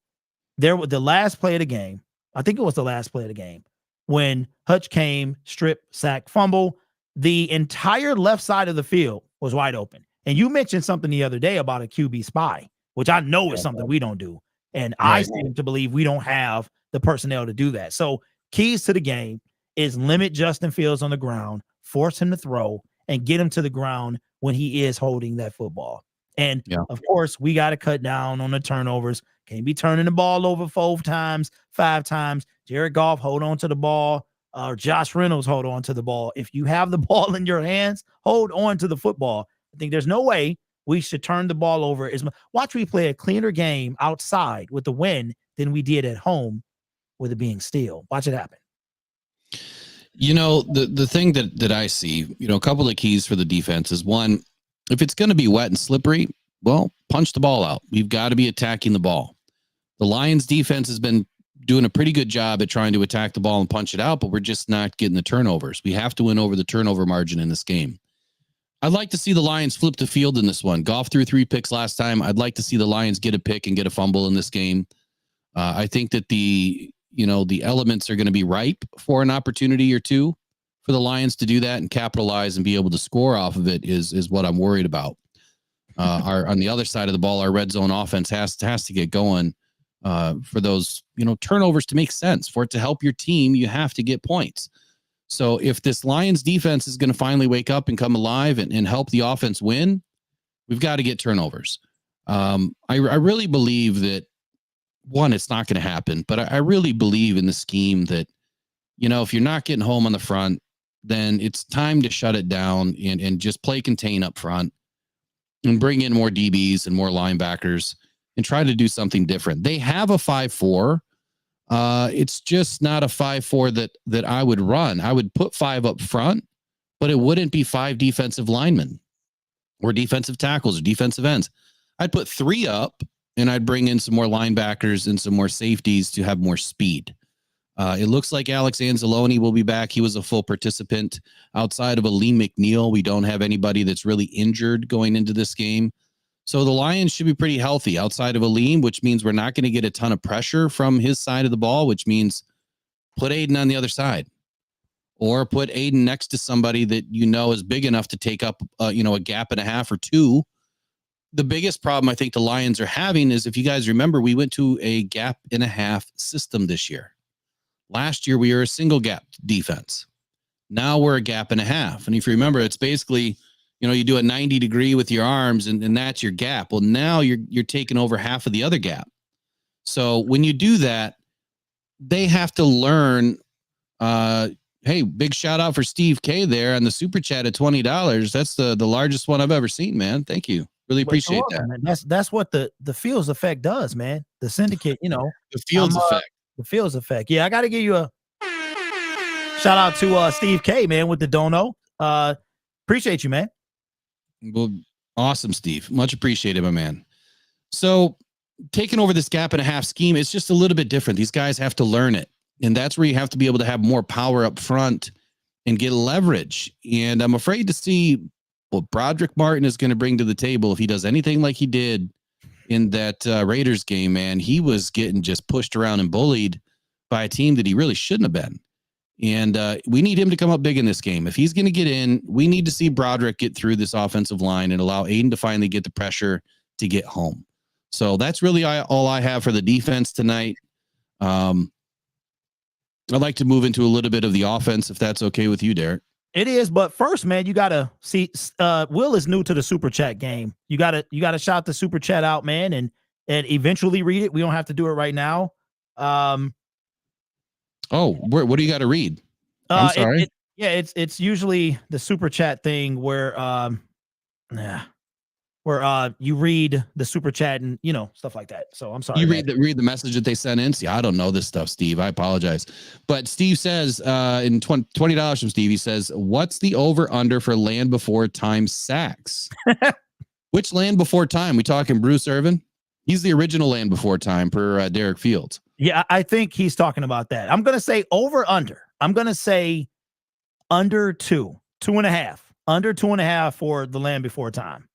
the last play of the game, I think it was the last play of the game, when Hutch came, strip, sack, fumble, the entire left side of the field was wide open. And you mentioned something the other day about a QB spy, which I know is something we don't do. And I seem to believe we don't have the personnel to do that. So keys to the game is limit Justin Fields on the ground, force him to throw, and get him to the ground when he is holding that football. And of course, we got to cut down on the turnovers. Can't be turning the ball over 4 times, 5 times. Jared Goff, hold on to the ball. Josh Reynolds, hold on to the ball. If you have the ball in your hands, hold on to the football. I think there's no way we should turn the ball over. Watch we play a cleaner game outside with the win than we did at home with it being still. Watch it happen. The thing that I see, a couple of keys for the defense is, one, if it's going to be wet and slippery, well, punch the ball out. We've got to be attacking the ball. The Lions defense has been doing a pretty good job at trying to attack the ball and punch it out, but we're just not getting the turnovers. We have to win over the turnover margin in this game. I'd like to see the Lions flip the field in this one. Goff threw 3 picks last time. I'd like to see the Lions get a pick and get a fumble in this game. I think that the elements are going to be ripe for an opportunity or two for the Lions to do that and capitalize and be able to score off of it is what I'm worried about. On the other side of the ball, our red zone offense has to get going for those, turnovers to make sense. For it to help your team, you have to get points. So if this Lions defense is going to finally wake up and come alive and help the offense win, we've got to get turnovers. I really believe that, one, it's not going to happen, but I really believe in the scheme that, if you're not getting home on the front, then it's time to shut it down and just play contain up front and bring in more DBs and more linebackers and try to do something different. They have a 5-4. It's just not a 5-4 that I would run. I would put 5 up front, but it wouldn't be 5 defensive linemen or defensive tackles or defensive ends. I'd put 3 up and I'd bring in some more linebackers and some more safeties to have more speed. It looks like Alex Anzalone will be back. He was a full participant. Outside of Lee McNeil, we don't have anybody that's really injured going into this game. So the Lions should be pretty healthy outside of Aleem, which means we're not going to get a ton of pressure from his side of the ball, which means put Aidan on the other side or put Aidan next to somebody that you know is big enough to take up a gap and a half or two. The biggest problem I think the Lions are having is, if you guys remember, we went to a gap and a half system this year. Last year, we were a single gap defense. Now we're a gap and a half. And if you remember, it's basically, you do a 90 degree with your arms and that's your gap. Well, now you're taking over half of the other gap. So when you do that, they have to learn, hey, big shout out for Steve K there on the super chat at $20. That's the largest one I've ever seen, man. Thank you. Really appreciate that. Man. That's what the Fields effect does, man. The syndicate, the Fields effect. The Fields effect. Yeah, I got to give you a shout out to Steve K, man, with the dono. Appreciate you, man. Well, awesome, Steve. Much appreciated, my man. So taking over this gap and a half scheme, it's just a little bit different. These guys have to learn it. And that's where you have to be able to have more power up front and get leverage. And I'm afraid to see what Broderick Martin is going to bring to the table if he does anything like he did in that Raiders game, man. He was getting just pushed around and bullied by a team that he really shouldn't have been. And we need him to come up big in this game. If he's going to get in, we need to see Broderick get through this offensive line and allow Aidan to finally get the pressure to get home. So that's really all I have for the defense tonight. I'd like to move into a little bit of the offense, if that's okay with you, Derek. It is, but first, man, you gotta see. Will is new to the super chat game. You gotta shout the super chat out, man, and eventually read it. We don't have to do it right now. What do you got to read? I'm sorry. It's usually the super chat thing where you read the super chat and stuff like that. So I'm sorry. You read the message that they sent in. See, I don't know this stuff, Steve. I apologize. But Steve says in $20 from Steve, he says, "What's the over under for land before time sacks?" Which land before time? We talking Bruce Irvin? He's the original land before time per Derek Fields. Yeah, I think he's talking about that. I'm going to say over under. I'm going to say under 2.5. Under 2.5 for the land before time.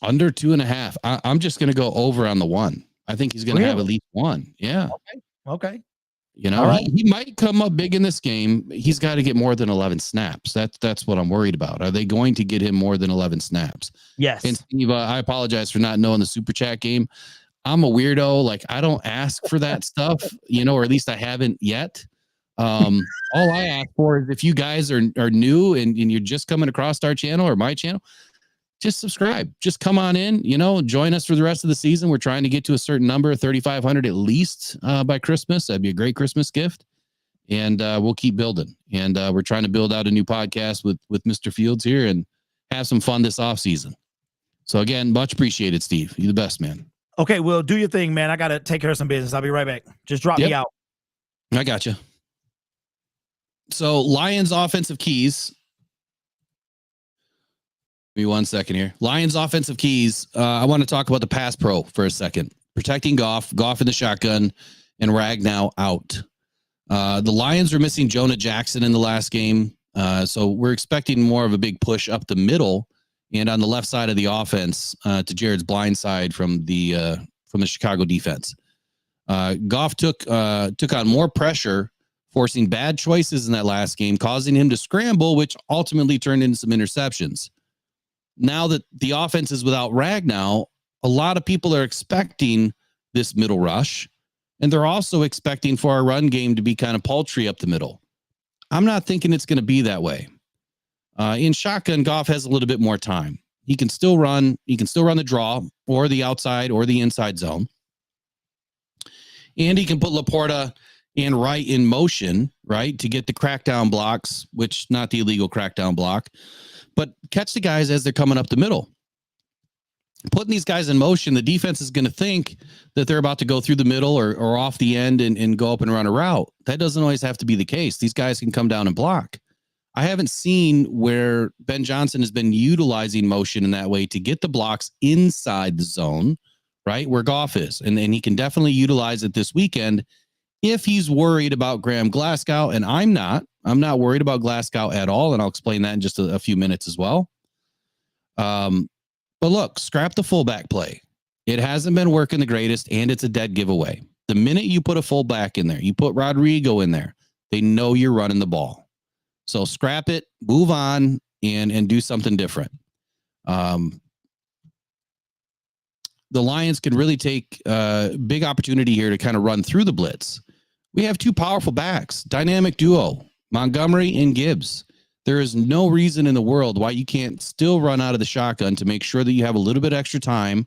Under 2.5. I'm just going to go over on the one. I think he's going to have at least one. Yeah. Okay. Right. he might come up big in this game. He's got to get more than 11 snaps. That's what I'm worried about. Are they going to get him more than 11 snaps? Yes. And Steve, I apologize for not knowing the super chat game. I'm a weirdo. Like, I don't ask for that stuff, or at least I haven't yet. All I ask for is if you guys are new and you're just coming across our channel or my channel, just subscribe. Just come on in, join us for the rest of the season. We're trying to get to a certain number, 3,500 at least by Christmas. That'd be a great Christmas gift. And we'll keep building. And we're trying to build out a new podcast with Mr. Fields here and have some fun this off season. So again, much appreciated, Steve. You're the best, man. Okay, well, do your thing, man. I got to take care of some business. I'll be right back. Just drop me out. I got you. So Lions offensive keys. Give me 1 second here. Lions offensive keys. I want to talk about the pass pro for a second. Protecting Goff in the shotgun, and Ragnow out. The Lions are missing Jonah Jackson in the last game. So we're expecting more of a big push up the middle and on the left side of the offense to Jared's blind side from the Chicago defense. Goff took on more pressure, forcing bad choices in that last game, causing him to scramble, which ultimately turned into some interceptions. Now that the offense is without Ragnow, a lot of people are expecting this middle rush, and they're also expecting for our run game to be kind of paltry up the middle. I'm not thinking it's going to be that way. In shotgun, Goff has a little bit more time. He can still run. He can still run the draw or the outside or the inside zone. And he can put LaPorta and Wright in motion, right, to get the crackdown blocks, which not the illegal crackdown block, but catch the guys as they're coming up the middle. Putting these guys in motion, the defense is going to think that they're about to go through the middle or off the end and go up and run a route. That doesn't always have to be the case. These guys can come down and block. I haven't seen where Ben Johnson has been utilizing motion in that way to get the blocks inside the zone, right? Where Goff is. And he can definitely utilize it this weekend if he's worried about Graham Glasgow. And I'm not worried about Glasgow at all. And I'll explain that in just a few minutes as well. But look, scrap the fullback play. It hasn't been working the greatest, and it's a dead giveaway. The minute you put a fullback in there, you put Rodrigo in there, they know you're running the ball. So scrap it, move on, and do something different. The Lions can really take a big opportunity here to kind of run through the blitz. We have two powerful backs, dynamic duo, Montgomery and Gibbs. There is no reason in the world why you can't still run out of the shotgun to make sure that you have a little bit extra time.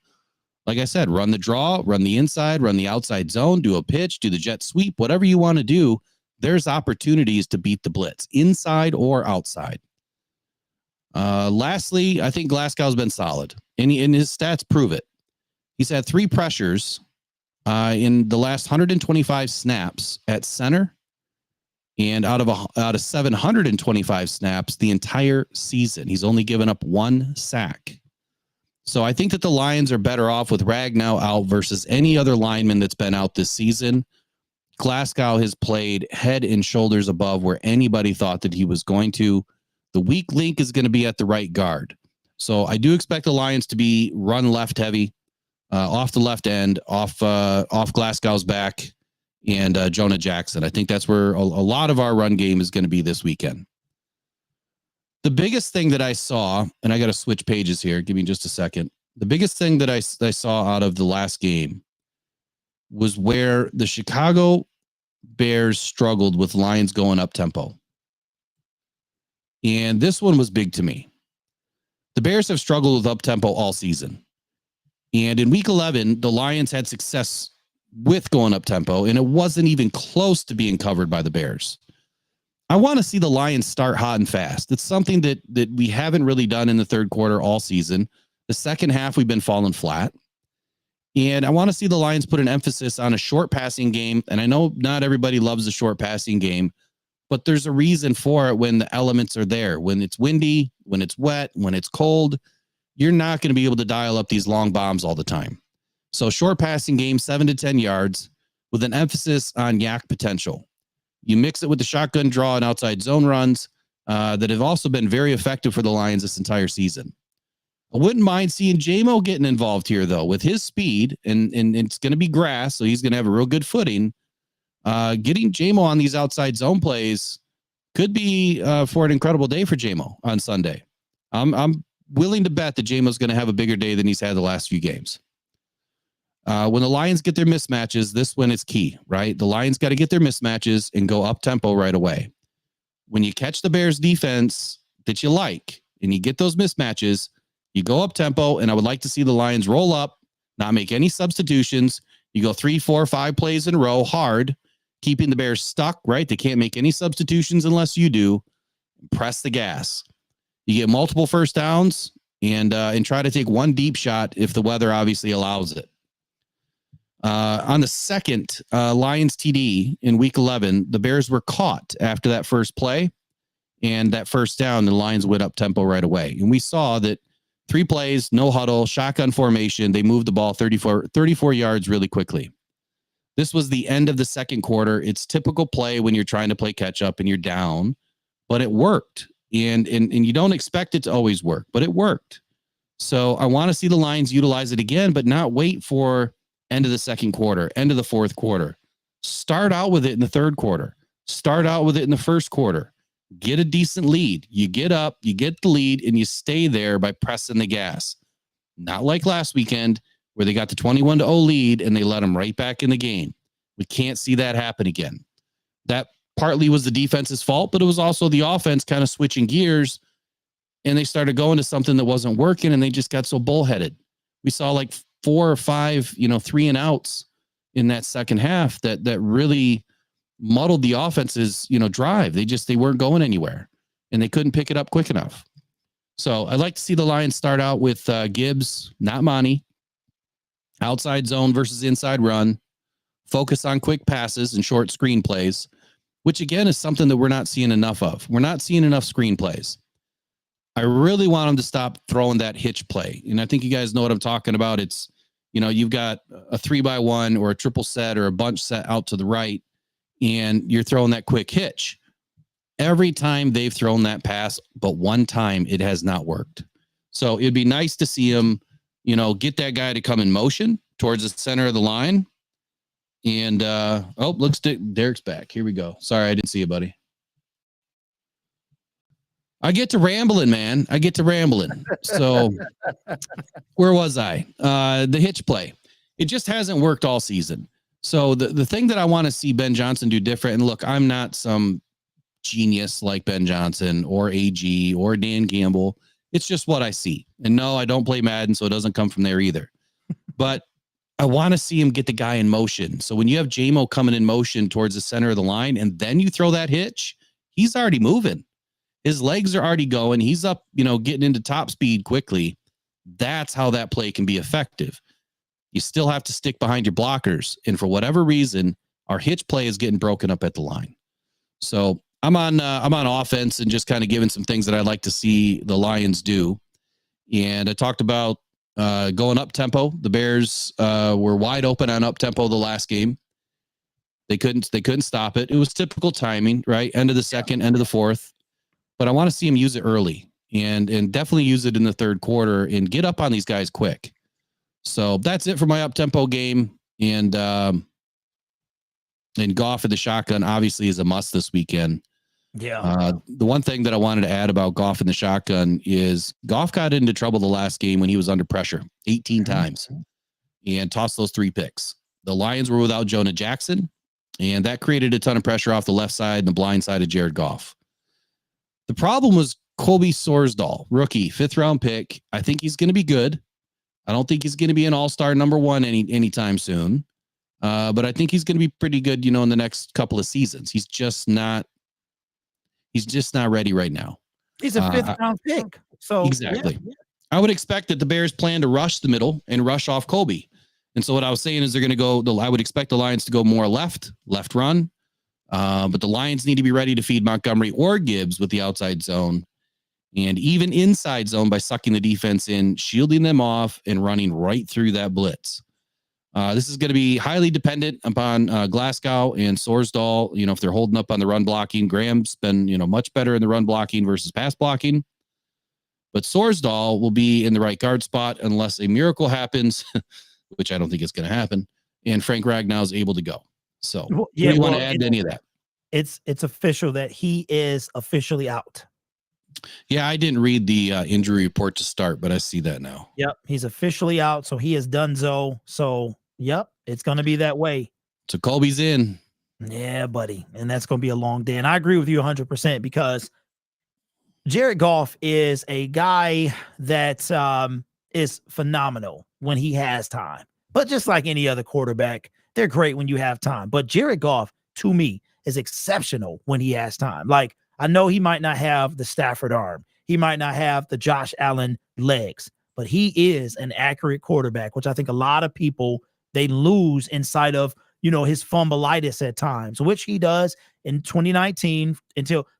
Like I said, run the draw, run the inside, run the outside zone, do a pitch, do the jet sweep, whatever you want to do. There's opportunities to beat the blitz, inside or outside. Lastly, I think Glasgow's been solid, and his stats prove it. He's had 3 pressures in the last 125 snaps at center, and out of 725 snaps the entire season, he's only given up 1 sack. So I think that the Lions are better off with Ragnow out versus any other lineman that's been out this season. Glasgow has played head and shoulders above where anybody thought that he was going to. The weak link is going to be at the right guard. So I do expect the Lions to be run left heavy, off the left end, off Glasgow's back, and Jonah Jackson. I think that's where a lot of our run game is going to be this weekend. The biggest thing that I saw, and I got to switch pages here. Give me just a second. The biggest thing that I saw out of the last game was where the Chicago Bears struggled with Lions going up tempo. And this one was big to me. The Bears have struggled with up tempo all season. And in week 11, the Lions had success with going up tempo, and it wasn't even close to being covered by the Bears. I want to see the Lions start hot and fast. It's something that we haven't really done in the third quarter all season. The second half, we've been falling flat. And I want to see the Lions put an emphasis on a short passing game. And I know not everybody loves the short passing game, but there's a reason for it when the elements are there. When it's windy, when it's wet, when it's cold, you're not going to be able to dial up these long bombs all the time. So short passing game, 7 to 10 yards, with an emphasis on yak potential. You mix it with the shotgun draw and outside zone runs that have also been very effective for the Lions this entire season. I wouldn't mind seeing J-Mo getting involved here, though, with his speed, and it's going to be grass, so he's going to have a real good footing. Getting J-Mo on these outside zone plays could be for an incredible day for J-Mo on Sunday. I'm willing to bet that J-Mo's going to have a bigger day than he's had the last few games. When the Lions get their mismatches, this one is key, right? The Lions got to get their mismatches and go up tempo right away. When you catch the Bears defense that you like and you get those mismatches, you go up tempo, and I would like to see the Lions roll up, not make any substitutions. You go 3, 4, 5 plays in a row hard, keeping the Bears stuck, right? They can't make any substitutions unless you do. Press the gas. You get multiple first downs and try to take one deep shot if the weather obviously allows it. On the second Lions TD in week 11, the Bears were caught after that first play and that first down. The Lions went up tempo right away. And we saw that 3 plays, no huddle, shotgun formation. They moved the ball 34 yards really quickly. This was the end of the second quarter. It's typical play when you're trying to play catch up and you're down, but it worked. And you don't expect it to always work, but it worked. So I want to see the Lions utilize it again, but not wait for end of the second quarter, end of the fourth quarter. Start out with it in the third quarter. Start out with it in the first quarter. Get a decent lead. You get up, you get the lead, and you stay there by pressing the gas. Not like last weekend where they got the 21-0 lead and they let them right back in the game. We can't see that happen again. That partly was the defense's fault, but it was also the offense kind of switching gears, and they started going to something that wasn't working, and they just got so bullheaded. We saw like 4 or 5, 3 and outs in that second half that really muddled the offense's, drive. They weren't going anywhere, and they couldn't pick it up quick enough. So I'd like to see the Lions start out with Gibbs, not Monty, outside zone versus inside run, focus on quick passes and short screen plays, which again is something that we're not seeing enough of. We're not seeing enough screen plays. I really want them to stop throwing that hitch play. And I think you guys know what I'm talking about. It's you've got a 3x1 or a triple set or a bunch set out to the right, and you're throwing that quick hitch. Every time they've thrown that pass, but one time it has not worked. So it'd be nice to see him, get that guy to come in motion towards the center of the line. And, looks Derek's back. Here we go. Sorry, I didn't see you, buddy. I get to rambling, man. So where was I? The hitch play. It just hasn't worked all season. So the thing that I want to see Ben Johnson do different, and look, I'm not some genius like Ben Johnson or AG or Dan Gamble. It's just what I see. And no, I don't play Madden, so it doesn't come from there either. But I want to see him get the guy in motion. So when you have JMO coming in motion towards the center of the line, and then you throw that hitch, he's already moving. His legs are already going. He's up, getting into top speed quickly. That's how that play can be effective. You still have to stick behind your blockers. And for whatever reason, our hitch play is getting broken up at the line. So I'm on offense and just kind of giving some things that I'd like to see the Lions do. And I talked about going up tempo. The Bears were wide open on up tempo the last game. They couldn't stop it. It was typical timing, right? End of the second, end of the fourth. But I want to see him use it early and definitely use it in the third quarter and get up on these guys quick. So that's it for my up tempo game. And Goff in the shotgun obviously is a must this weekend. Yeah. The one thing that I wanted to add about Goff in the shotgun is Goff got into trouble the last game when he was under pressure 18 times and tossed those 3 picks. The Lions were without Jonah Jackson, and that created a ton of pressure off the left side and the blind side of Jared Goff. The problem was Colby Sorsdahl, rookie, 5th round pick. I think he's going to be good. I don't think he's going to be an all-star number 1 anytime soon. But I think he's going to be pretty good, in the next couple of seasons. He's just not ready right now. He's a 5th round pick. So exactly. Yeah. I would expect that the Bears plan to rush the middle and rush off Colby. And so what I was saying is they're going to go, I would expect the Lions to go more left run. But the Lions need to be ready to feed Montgomery or Gibbs with the outside zone and even inside zone by sucking the defense in, shielding them off and running right through that blitz. This is going to be highly dependent upon Glasgow and Sorsdahl. If they're holding up on the run blocking, Graham's been, much better in the run blocking versus pass blocking. But Sorsdahl will be in the right guard spot unless a miracle happens, which I don't think is going to happen. And Frank Ragnow is able to go. So do you want to add to any of that? It's official that he is officially out. Yeah, I didn't read the injury report to start, but I see that now. Yep, he's officially out, so he is donezo. So, yep, it's going to be that way. So Colby's in. Yeah, buddy, and that's going to be a long day. And I agree with you 100% because Jared Goff is a guy that is phenomenal when he has time. But just like any other quarterback, they're great when you have time. But Jared Goff, to me, is exceptional when he has time. Like, I know he might not have the Stafford arm. He might not have the Josh Allen legs, but he is an accurate quarterback, which I think a lot of people, they lose inside of, his fumbleitis at times, which he does in 2019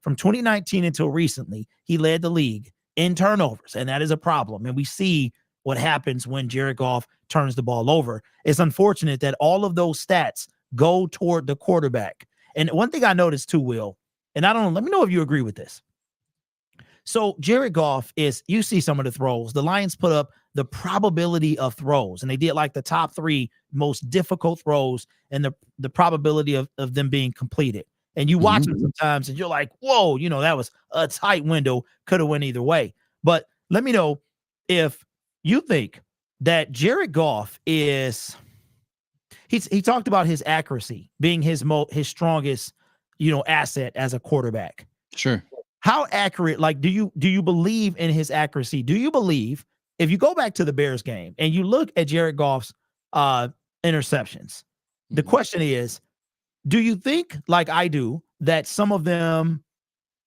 from 2019 until recently, he led the league in turnovers. And that is a problem. And we see what happens when Jared Goff turns the ball over. It's unfortunate that all of those stats go toward the quarterback. And one thing I noticed too, Will, and I don't know, let me know if you agree with this. So Jared Goff you see some of the throws. The Lions put up the probability of throws, and they did like the top 3 most difficult throws and the probability of them being completed. And you watch them sometimes and you're like, whoa, that was a tight window, could have went either way. But let me know if you think that Jared Goff he talked about his accuracy being his strongest, asset as a quarterback. Sure. How accurate, do you believe in his accuracy? Do you believe if you go back to the Bears game and you look at Jared Goff's interceptions, the question is, do you think, like I do, that some of them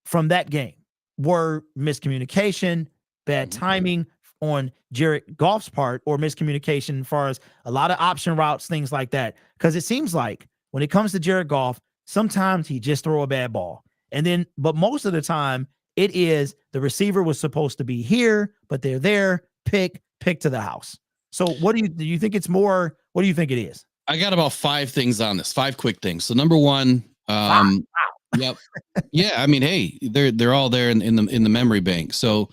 from that game were miscommunication, bad timing on Jared Goff's part, or miscommunication as far as a lot of option routes, things like that? Because it seems like when it comes to Jared Goff, sometimes he just throw a bad ball. But most of the time it is the receiver was supposed to be here, but they're there, pick to the house. So do you think it's more? What do you think it is? I got about 5 things on this, 5 quick things. So number one, yep. Yeah. I mean, hey, they're all there in the memory bank. So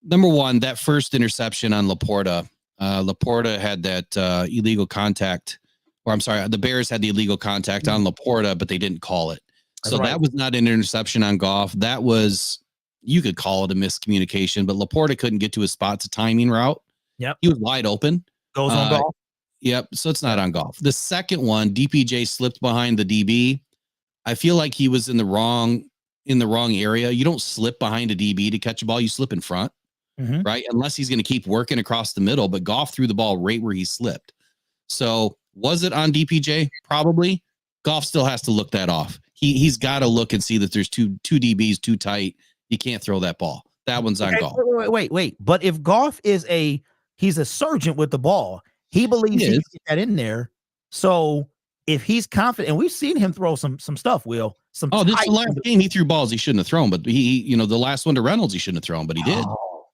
number one, that first interception on LaPorta, LaPorta had that illegal contact, or I'm sorry, the Bears had the illegal contact on LaPorta, but they didn't call it. So that was not an interception on Goff. That was, you could call it a miscommunication, but LaPorta couldn't get to his spot. It's a timing route. Yep. He was wide open. Goes on Goff. Yep. So it's not on Goff. The second one, DPJ slipped behind the DB. I feel like he was in the wrong area. You don't slip behind a DB to catch a ball. You slip in front, right? Unless he's going to keep working across the middle, but Goff threw the ball right where he slipped. So was it on DPJ? Probably. Goff still has to look that off. He's got to look and see that there's two DBs too tight. You can't throw that ball. That one's on Goff. Wait. But if Goff he's a surgeon with the ball, he believes he can get that in there. So if he's confident, and we've seen him throw some stuff, Will. This is the last game he threw balls he shouldn't have thrown, but the last one to Reynolds he shouldn't have thrown, but he did.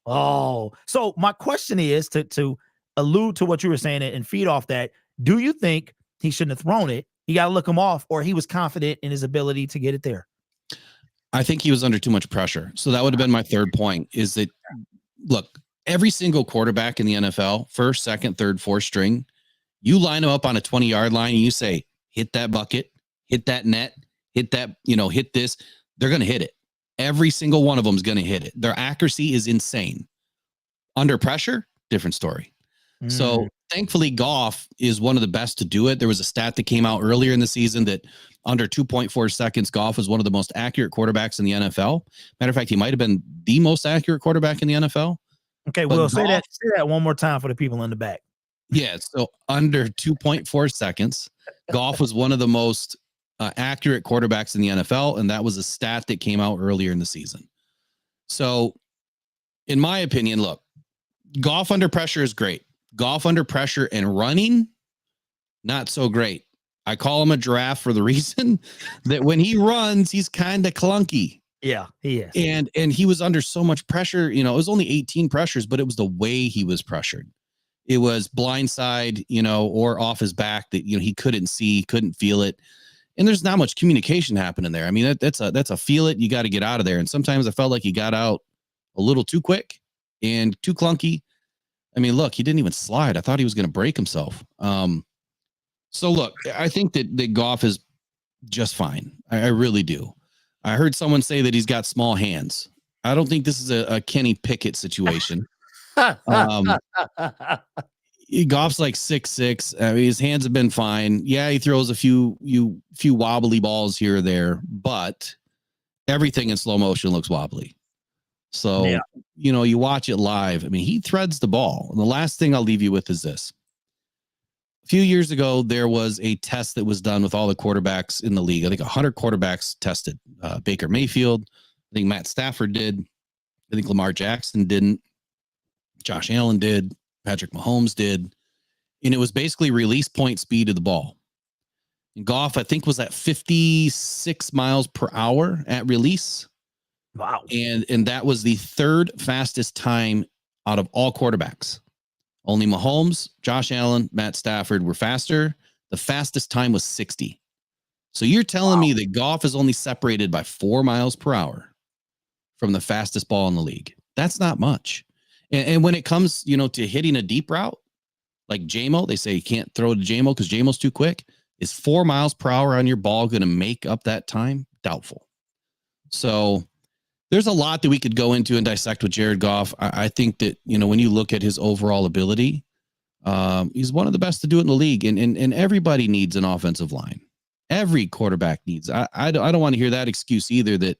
So my question is to allude to what you were saying and feed off that. Do you think he shouldn't have thrown it? You got to look him off, or he was confident in his ability to get it there? I think he was under too much pressure. So that would have been my third point, is that, look, every single quarterback in the NFL, first, second, third, fourth string, you line them up on a 20-yard line and you say, hit that bucket, hit that net, hit that, hit this. They're going to hit it. Every single one of them is going to hit it. Their accuracy is insane. Under pressure, different story. So thankfully, Goff is one of the best to do it. There was a stat that came out earlier in the season that under 2.4 seconds, Goff was one of the most accurate quarterbacks in the NFL. Matter of fact, he might have been the most accurate quarterback in the NFL. Okay, Will, say that one more time for the people in the back. Yeah, so under 2.4 seconds, Goff was one of the most accurate quarterbacks in the NFL, and that was a stat that came out earlier in the season. So, in my opinion, look, Goff under pressure is great. Goff under pressure and running, not so great. I call him a giraffe for the reason that when he runs, he's kind of clunky. Yeah, he is. And he was under so much pressure. It was only 18 pressures, but it was the way he was pressured. It was blindside, or off his back that, he couldn't see, couldn't feel it. And there's not much communication happening there. I mean, that's a feel it. You got to get out of there. And sometimes I felt like he got out a little too quick and too clunky. I mean, look, he didn't even slide. I thought he was going to break himself. So look, I think that Goff is just fine. I really do. I heard someone say that he's got small hands. I don't think this is a Kenny Pickett situation. Goff's like 6'6". I mean, his hands have been fine. Yeah, he throws a few wobbly balls here or there, but everything in slow motion looks wobbly. So, yeah. You watch it live. I mean, he threads the ball. And the last thing I'll leave you with is this. A few years ago, there was a test that was done with all the quarterbacks in the league. I think 100 quarterbacks tested. Baker Mayfield, I think Matt Stafford did. I think Lamar Jackson didn't. Josh Allen did. Patrick Mahomes did. And it was basically release point speed of the ball. And Goff, I think, was at 56 miles per hour at release. Wow. And that was the third fastest time out of all quarterbacks. Only Mahomes, Josh Allen, Matt Stafford were faster. The fastest time was 60. So you're telling me that Goff is only separated by 4 miles per hour from the fastest ball in the league. That's not much. And when it comes, to hitting a deep route, like JMO, they say you can't throw to JMO because JMO's too quick. Is 4 miles per hour on your ball going to make up that time? Doubtful. So there's a lot that we could go into and dissect with Jared Goff. I think that, when you look at his overall ability, he's one of the best to do it in the league. And everybody needs an offensive line. Every quarterback needs. I don't want to hear that excuse either that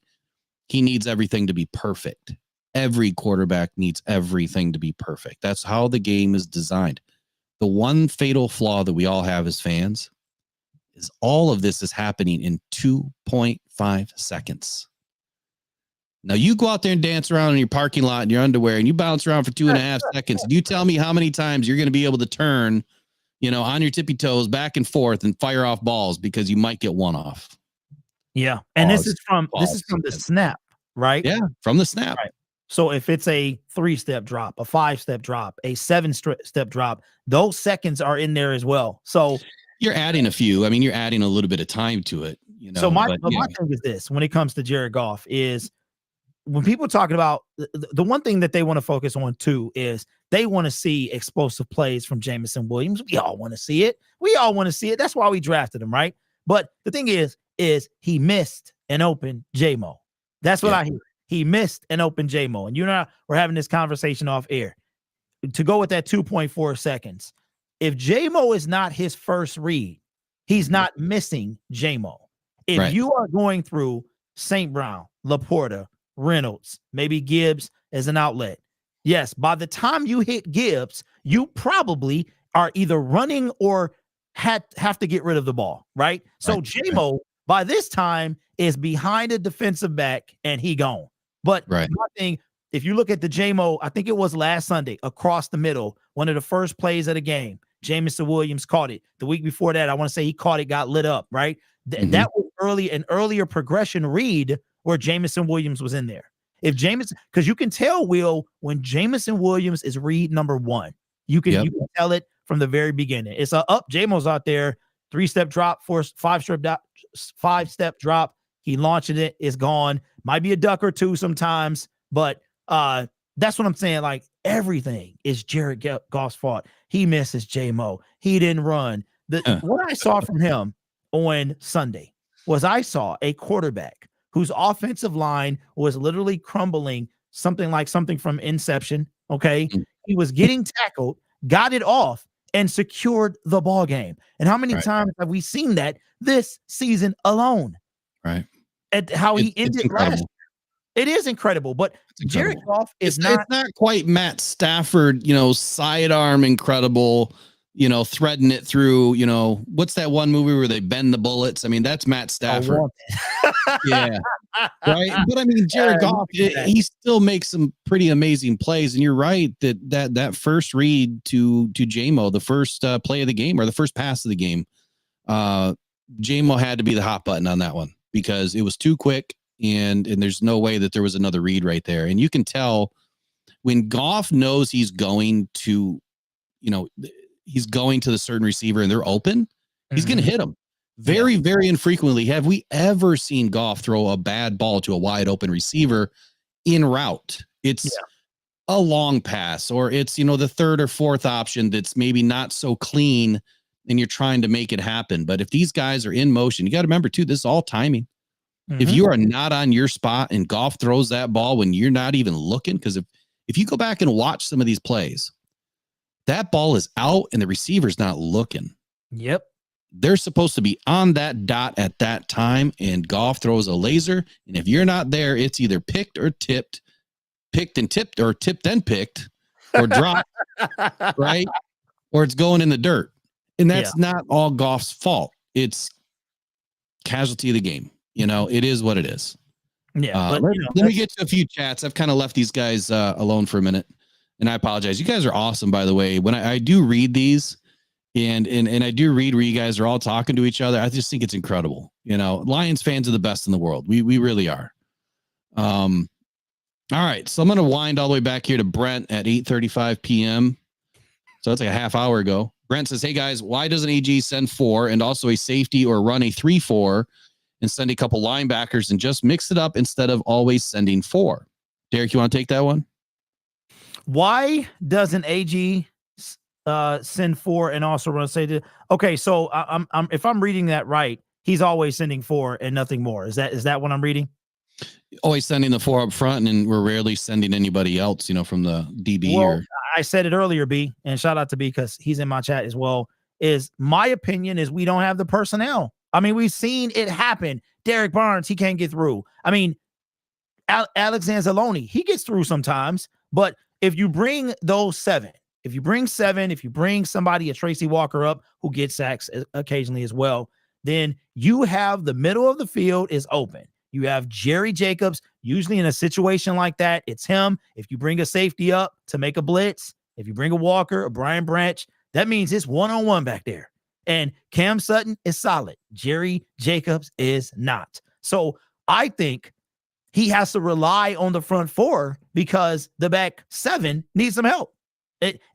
he needs everything to be perfect. Every quarterback needs everything to be perfect. That's how the game is designed. The one fatal flaw that we all have as fans is all of this is happening in 2.5 seconds. Now you go out there and dance around in your parking lot in your underwear and you bounce around for 2.5 seconds. And you tell me how many times you're going to be able to turn, on your tippy toes back and forth and fire off balls because you might get one off. Yeah. And this is from the snap, right? Yeah. From the snap. Right. So if it's a 3-step drop, a 5-step drop, a 7-step drop, those seconds are in there as well. So you're adding a few. I mean, you're adding a little bit of time to it, so my but yeah. my thing is this: when it comes to Jared Goff, is when people talking about the one thing that they want to focus on too is they want to see explosive plays from Jameson Williams. We all want to see it. We all want to see it. That's why we drafted him, right? But the thing is he missed an open J-Mo. That's what I hear. He missed an open J-Mo. And you and I were having this conversation off air. To go with that 2.4 seconds, if J-Mo is not his first read, he's not missing J-Mo. If you are going through St. Brown, LaPorta, Reynolds, maybe Gibbs as an outlet, yes, by the time you hit Gibbs, you probably are either running or have to get rid of the ball, right? So J-Mo, by this time, is behind a defensive back and he gone. But my thing, if you look at the J-Mo, I think it was last Sunday, across the middle, one of the first plays of the game, Jameson Williams caught it. The week before that, I want to say he caught it, got lit up, right? That was an earlier progression read where Jameson Williams was in there. If Jameson, because you can tell, Will, when Jameson Williams is read number 1, you can tell it from the very beginning. It's J-Mo's out there, 3-step drop, 5-step drop. He launching it, it's gone. Might be a duck or two sometimes, but that's what I'm saying. Like, everything is Jared Goff's fault. He misses J-Mo. He didn't run. What I saw from him on Sunday was I saw a quarterback whose offensive line was literally crumbling, something from Inception. Okay. He was getting tackled, got it off, and secured the ball game. And how many times have we seen that this season alone? Right. At how he ended last year. It is incredible, but Jared Goff is it's not quite Matt Stafford, sidearm incredible, threading it through, what's that one movie where they bend the bullets? I mean, that's Matt Stafford. Yeah. Right. But I mean, Jared Goff, he still makes some pretty amazing plays. And you're right that first read to J-Mo, the first play of the game or the first pass of the game, J-Mo had to be the hot button on that one because it was too quick. And there's no way that there was another read right there. And you can tell when Goff knows he's going to the certain receiver and they're open, he's going to hit him. Very, very infrequently have we ever seen Goff throw a bad ball to a wide open receiver in route. It's a long pass, or it's, the third or fourth option that's maybe not so clean and you're trying to make it happen. But if these guys are in motion, you got to remember too, this is all timing. If you are not on your spot and Goff throws that ball when you're not even looking, because if you go back and watch some of these plays, that ball is out and the receiver's not looking. Yep. They're supposed to be on that dot at that time, and Goff throws a laser. And if you're not there, it's either picked and tipped, or tipped and picked, or dropped, right? Or it's going in the dirt. And that's not all Goff's fault. It's casualty of the game. It is what it is. Yeah. Let me get to a few chats. I've kind of left these guys alone for a minute, and I apologize. You guys are awesome, by the way. When I do read these, and I do read where you guys are all talking to each other, I just think it's incredible. Lions fans are the best in the world. We really are. All right, so I'm going to wind all the way back here to Brent at 8:35 p.m. So that's like a half hour ago. Brent says, "Hey guys, why doesn't AG send 4 and also a safety or run a 3-4 and send a couple linebackers and just mix it up instead of always sending 4?" Derek, you want to take that one? Why doesn't AG send 4 and also run safety? Okay, so I'm if I'm reading that right, he's always sending 4 and nothing more. Is that what I'm reading? Always sending the 4 up front, and we're rarely sending anybody else, from the DB. Well, I said it earlier, B, and shout out to B because he's in my chat as well. Is my opinion is we don't have the personnel. I mean, we've seen it happen. Derek Barnes, he can't get through. I mean, Alexander Zaloni, he gets through sometimes, but if you bring those 7, if you bring somebody, a Tracy Walker up who gets sacks occasionally as well, then you have the middle of the field is open. You have Jerry Jacobs. Usually in a situation like that, it's him. If you bring a safety up to make a blitz, if you bring a Walker, a Brian Branch, that means it's one-on-one back there. And Cam Sutton is solid. Jerry Jacobs is not. So I think he has to rely on the front 4 because the back 7 needs some help.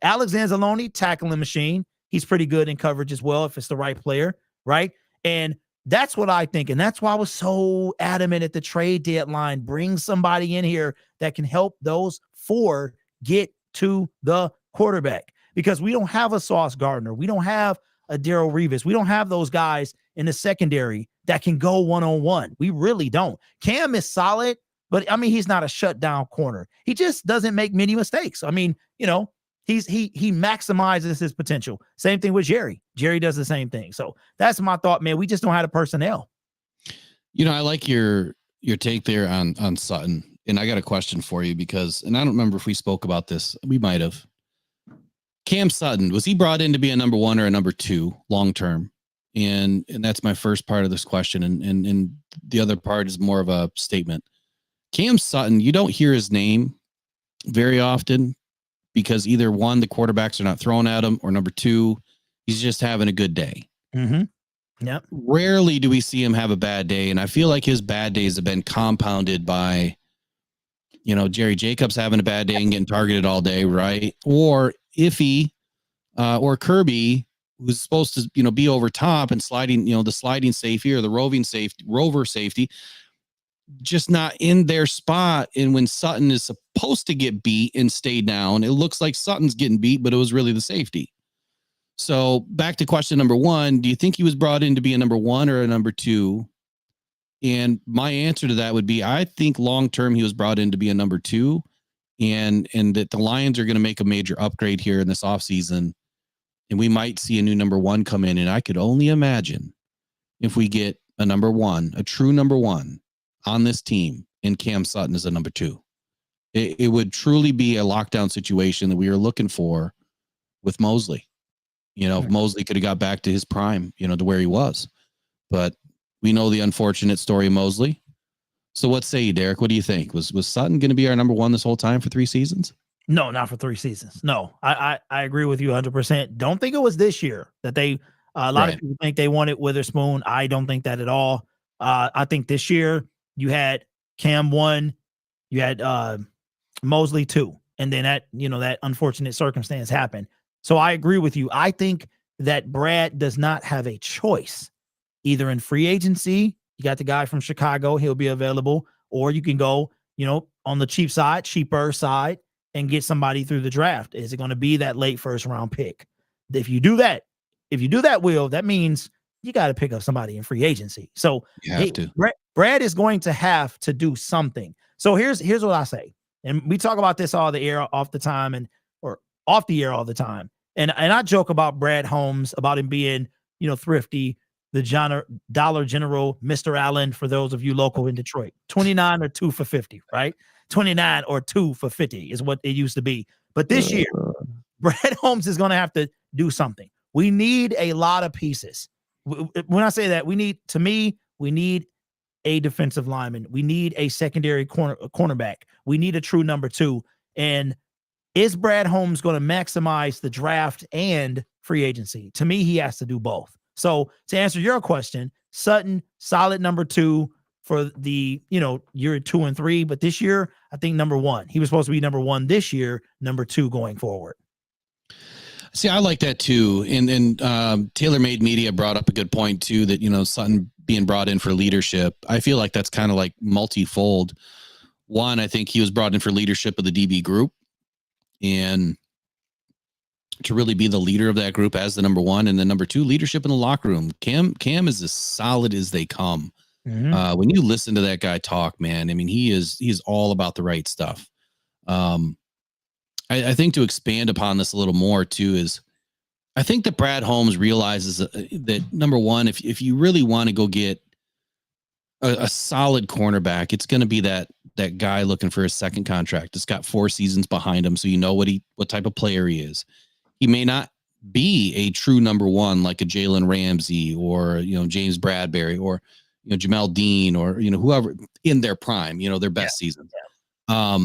Alexander Zaloni, tackling machine. He's pretty good in coverage as well if it's the right player, right? And that's what I think. And that's why I was so adamant at the trade deadline. Bring somebody in here that can help those 4 get to the quarterback, because we don't have a Sauce Gardner. We don't have a Darrelle Revis. We don't have those guys in the secondary that can go one-on-one. We really don't. Cam is solid, but I mean, he's not a shutdown corner. He just doesn't make many mistakes. I mean, he maximizes his potential. Same thing with Jerry. Jerry does the same thing. So that's my thought, man. We just don't have the personnel. I like your take there on Sutton. And I got a question for you because, and I don't remember if we spoke about this. We might have. Cam Sutton, was he brought in to be a number 1 or a number 2 long-term? And that's my first part of this question. And the other part is more of a statement. Cam Sutton, you don't hear his name very often because either 1, the quarterbacks are not throwing at him, or number 2, he's just having a good day. Mm-hmm. Yep. Rarely do we see him have a bad day. And I feel like his bad days have been compounded by, Jerry Jacobs having a bad day and getting targeted all day, right? Or Iffy or Kirby, who's supposed to, be over top and sliding, the sliding safety or the rover safety, just not in their spot. And when Sutton is supposed to get beat and stay down, it looks like Sutton's getting beat, but it was really the safety. So back to question number 1, do you think he was brought in to be a number 1 or a number 2? And my answer to that would be, I think long-term he was brought in to be a number 2, and that the Lions are going to make a major upgrade here in this offseason, and we might see a new number 1 come in. And I could only imagine if we get a number 1, a true number 1 on this team, and Cam Sutton is a number 2. It would truly be a lockdown situation that we are looking for with Mosley. If Mosley could have got back to his prime, to where he was. But we know the unfortunate story of Mosley. So what say you, Derek? What do you think? Was Sutton going to be our number 1 this whole time for 3 seasons? No, not for 3 seasons. No, I agree with you 100%. Don't think it was this year that they, a lot of people think they wanted Witherspoon. I don't think that at all. I think this year you had Cam 1, you had Mosley 2, and then that unfortunate circumstance happened. So I agree with you. I think that Brad does not have a choice. Either in free agency, you got the guy from Chicago, he'll be available, or you can go, on the cheaper side, and get somebody through the draft. Is it going to be that late first round pick? If you do that, Will, that means you got to pick up somebody in free agency. So you have to. Brad is going to have to do something. So here's what I say. And we talk about this all the air off the time or off the air all the time. And I joke about Brad Holmes, about him being, thrifty, the Dollar General, Mr. Allen, for those of you local in Detroit. 29 or 2 for 50, right? 29 or 2 for 50 is what it used to be. But this year, Brad Holmes is going to have to do something. We need a lot of pieces. When I say that, we need a defensive lineman. We need a secondary cornerback. We need a true number 2. And is Brad Holmes going to maximize the draft and free agency? To me, he has to do both. So to answer your question, Sutton, solid number 2 for the, year 2 and 3. But this year, I think number 1. He was supposed to be number 1 this year, number 2 going forward. See, I like that too. And then TaylorMade Media brought up a good point too, that, Sutton being brought in for leadership. I feel like that's kind of like multifold. One, I think he was brought in for leadership of the DB group, and to really be the leader of that group as the number 1. And then number 2, leadership in the locker room. Cam is as solid as they come. Mm-hmm. When you listen to that guy talk, man, I mean, he's all about the right stuff. I think to expand upon this a little more too is, I think that Brad Holmes realizes that number 1, if you really want to go get a solid cornerback, it's going to be that guy looking for his second contract. It's got 4 seasons behind him, so you know what type of player he is. He may not be a true number 1 like a Jalen Ramsey or James Bradbury or Jamel Dean or whoever in their prime, their best season. Yeah.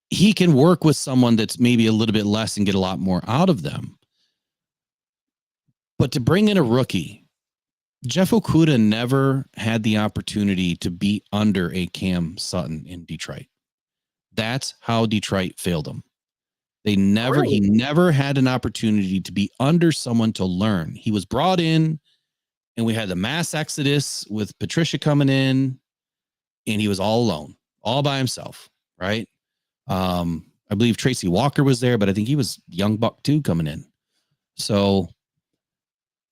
He can work with someone that's maybe a little bit less and get a lot more out of them. But to bring in a rookie, Jeff Okudah never had the opportunity to be under a Cam Sutton in Detroit. That's how Detroit failed him. He Really? never had an opportunity to be under someone to learn. He was brought in, and we had the mass exodus with Patricia coming in, and he was all alone, all by himself, right? I believe Tracy Walker was there, but I think he was young buck too coming in. So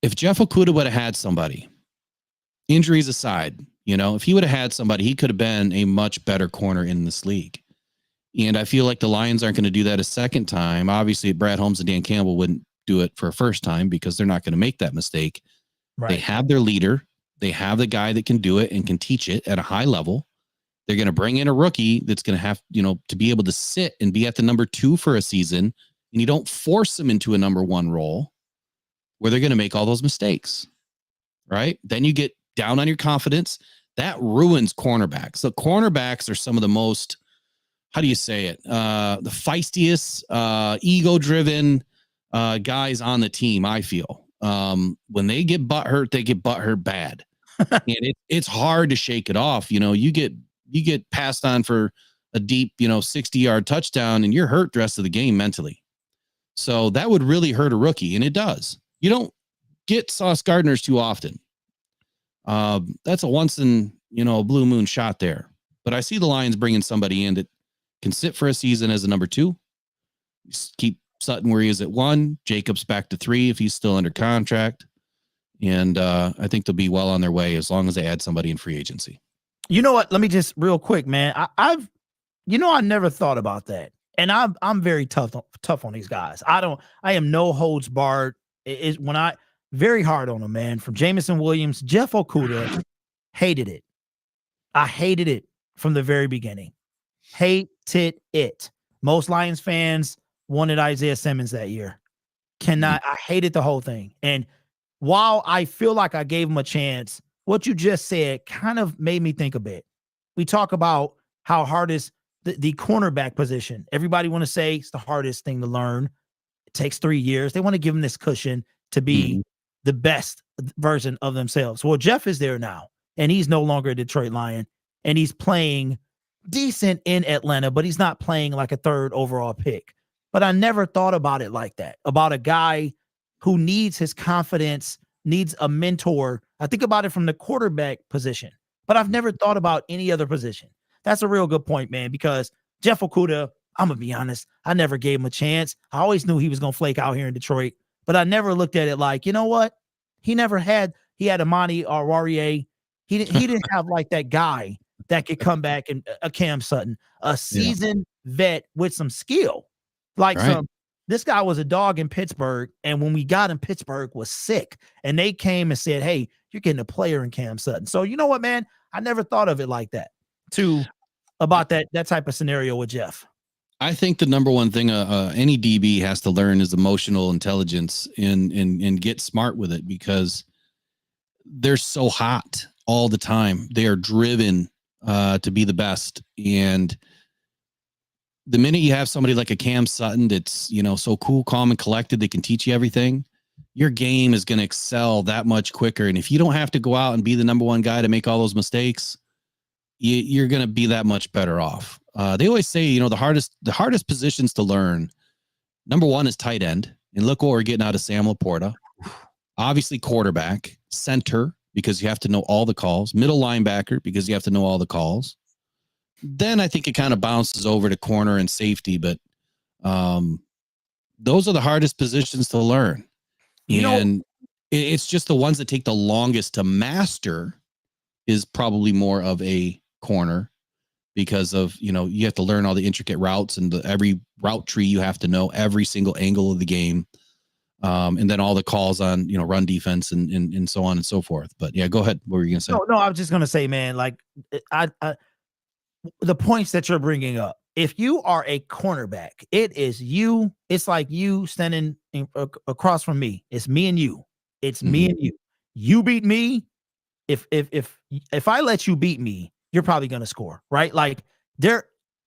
if Jeff Okudah would have had somebody, injuries aside, if he would have had somebody, he could have been a much better corner in this league. And I feel like the Lions aren't going to do that a second time. Obviously, Brad Holmes and Dan Campbell wouldn't do it for a first time because they're not going to make that mistake. Right. They have their leader. They have the guy that can do it and can teach it at a high level. They're going to bring in a rookie that's going to have, to be able to sit and be at the number 2 for a season. And you don't force them into a number 1 role where they're going to make all those mistakes. Right. Then you get down on your confidence. That ruins cornerbacks. The cornerbacks are some of the most, how do you say it? The feistiest, ego-driven guys on the team, I feel. When they get butthurt bad. And it's hard to shake it off. You get passed on for a deep, 60-yard touchdown, and you're hurt the rest of the game mentally. So that would really hurt a rookie, and it does. You don't get Sauce Gardners too often. That's a once in, a blue moon shot there. But I see the Lions bringing somebody in that can sit for a season as a number 2. Keep Sutton where he is at 1. Jacobs back to 3 if he's still under contract. And I think they'll be well on their way as long as they add somebody in free agency. You know what? Let me just real quick, man. I never thought about that. And I'm very tough on these guys. I am no holds barred. Very hard on them, man. From Jameson Williams, Jeff Okudah, hated it. I hated it from the very beginning. Hated it. Most Lions fans wanted Isaiah Simmons that year. I hated the whole thing. And while I feel like I gave him a chance, what you just said kind of made me think a bit. We talk about how hard is the cornerback position. Everybody want to say it's the hardest thing to learn. It takes 3 years. They want to give him this cushion to be the best version of themselves. Well, Jeff is there now, and he's no longer a Detroit Lion, and he's playing decent in Atlanta, but he's not playing like a 3rd overall pick. But I never thought about it like that, about a guy who needs his confidence, needs a mentor. I think about it from the quarterback position, but I've never thought about any other position. That's a real good point, man, because Jeff Okudah, I'm going to be honest, I never gave him a chance. I always knew he was going to flake out here in Detroit, but I never looked at it like, you know what? He had Amani or Warrior. He didn't have like that guy that could come back and a Cam Sutton, a seasoned vet with some skill. This guy was a dog in Pittsburgh, and when we got him, Pittsburgh was sick, and they came and said, hey, you're getting a player in Cam Sutton. So you know what, man? I never thought of it like that, about that type of scenario with Jeff. I think the number one thing any DB has to learn is emotional intelligence and get smart with it, because they're so hot all the time. They are driven to be the best. And the minute you have somebody like a Cam Sutton that's, so cool, calm, and collected, they can teach you everything, your game is going to excel that much quicker. And if you don't have to go out and be the number 1 guy to make all those mistakes, you're going to be that much better off. They always say, the hardest positions to learn, number 1 is tight end. And look what we're getting out of Sam LaPorta. Obviously quarterback, center, because you have to know all the calls, middle linebacker, because you have to know all the calls. Then I think it kind of bounces over to corner and safety, but those are the hardest positions to learn. It's just the ones that take the longest to master is probably more of a corner, because of, you have to learn all the intricate routes and every route tree. You have to know every single angle of the game. And then all the calls on, run defense and so on and so forth. But yeah, go ahead. What were you going to say? No, I was just going to say, man, like the points that you're bringing up, if you are a cornerback, it's like you standing across from me. It's me and you. It's me and you. You beat me. If I let you beat me, you're probably going to score, right? Like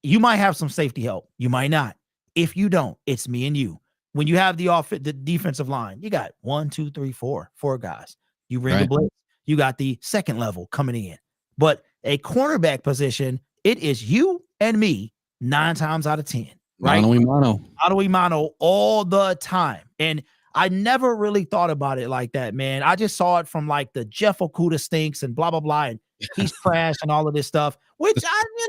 you might have some safety help. You might not. If you don't, it's me and you. When you have the defensive line, you got 1, 2, 3, 4 guys. You bring the blitz. You got the second level coming in. But a cornerback position, it is you and me 9 times out of 10, right? Mano a mano all the time. And I never really thought about it like that, man. I just saw it from like the Jeff Okuda stinks and blah, blah, blah. And he's trash and all of this stuff, which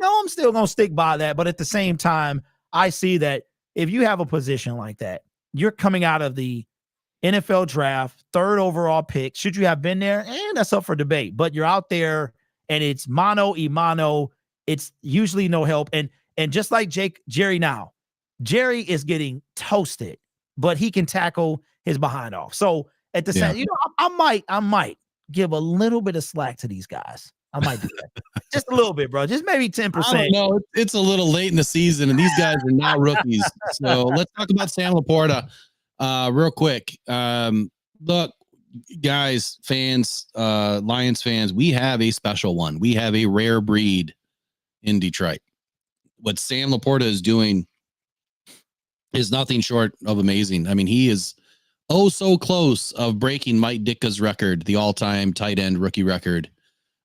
I'm still going to stick by that. But at the same time, I see that if you have a position like that, you're coming out of the NFL draft, 3rd overall pick. Should you have been there? And that's up for debate. But you're out there and it's mano a mano. It's usually no help. And just like Jerry now, Jerry is getting toasted, but he can tackle his behind off. So at the same, I might give a little bit of slack to these guys. I might do that. Just a little bit, bro. Just maybe 10%. No, it's a little late in the season, and these guys are not rookies. So let's talk about Sam LaPorta real quick. Look, guys, fans, Lions fans, we have a special one. We have a rare breed in Detroit. What Sam LaPorta is doing is nothing short of amazing. I mean, he is so close of breaking Mike Ditka's record, the all-time tight end rookie record.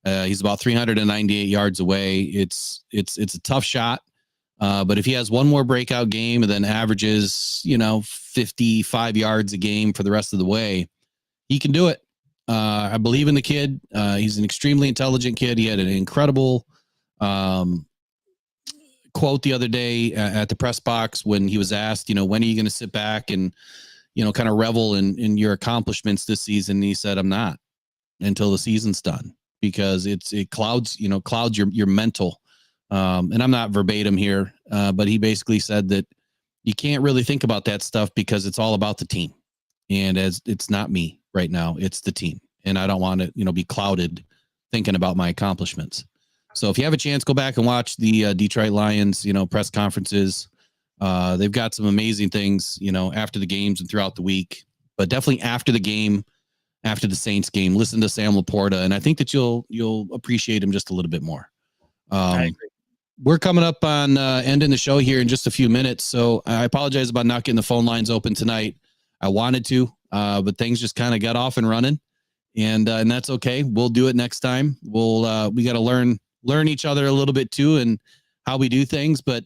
He's about 398 yards away. It's a tough shot. But if he has one more breakout game and then averages, 55 yards a game for the rest of the way, he can do it. I believe in the kid. He's an extremely intelligent kid. He had an incredible quote the other day at the press box when he was asked, when are you going to sit back and, kind of revel in your accomplishments this season? And he said, I'm not until the season's done, because it clouds your mental. And I'm not verbatim here, but he basically said that you can't really think about that stuff because it's all about the team. And as it's not me right now, it's the team. And I don't want to, be clouded thinking about my accomplishments. So if you have a chance, go back and watch the Detroit Lions, press conferences. They've got some amazing things, after the games and throughout the week, but definitely after the game, after the Saints game, listen to Sam LaPorta. And I think that you'll appreciate him just a little bit more. We're coming up on ending the show here in just a few minutes. So I apologize about not getting the phone lines open tonight. I wanted to, but things just kind of got off and running, and that's okay. We'll do it next time. We got to learn each other a little bit too, and how we do things. But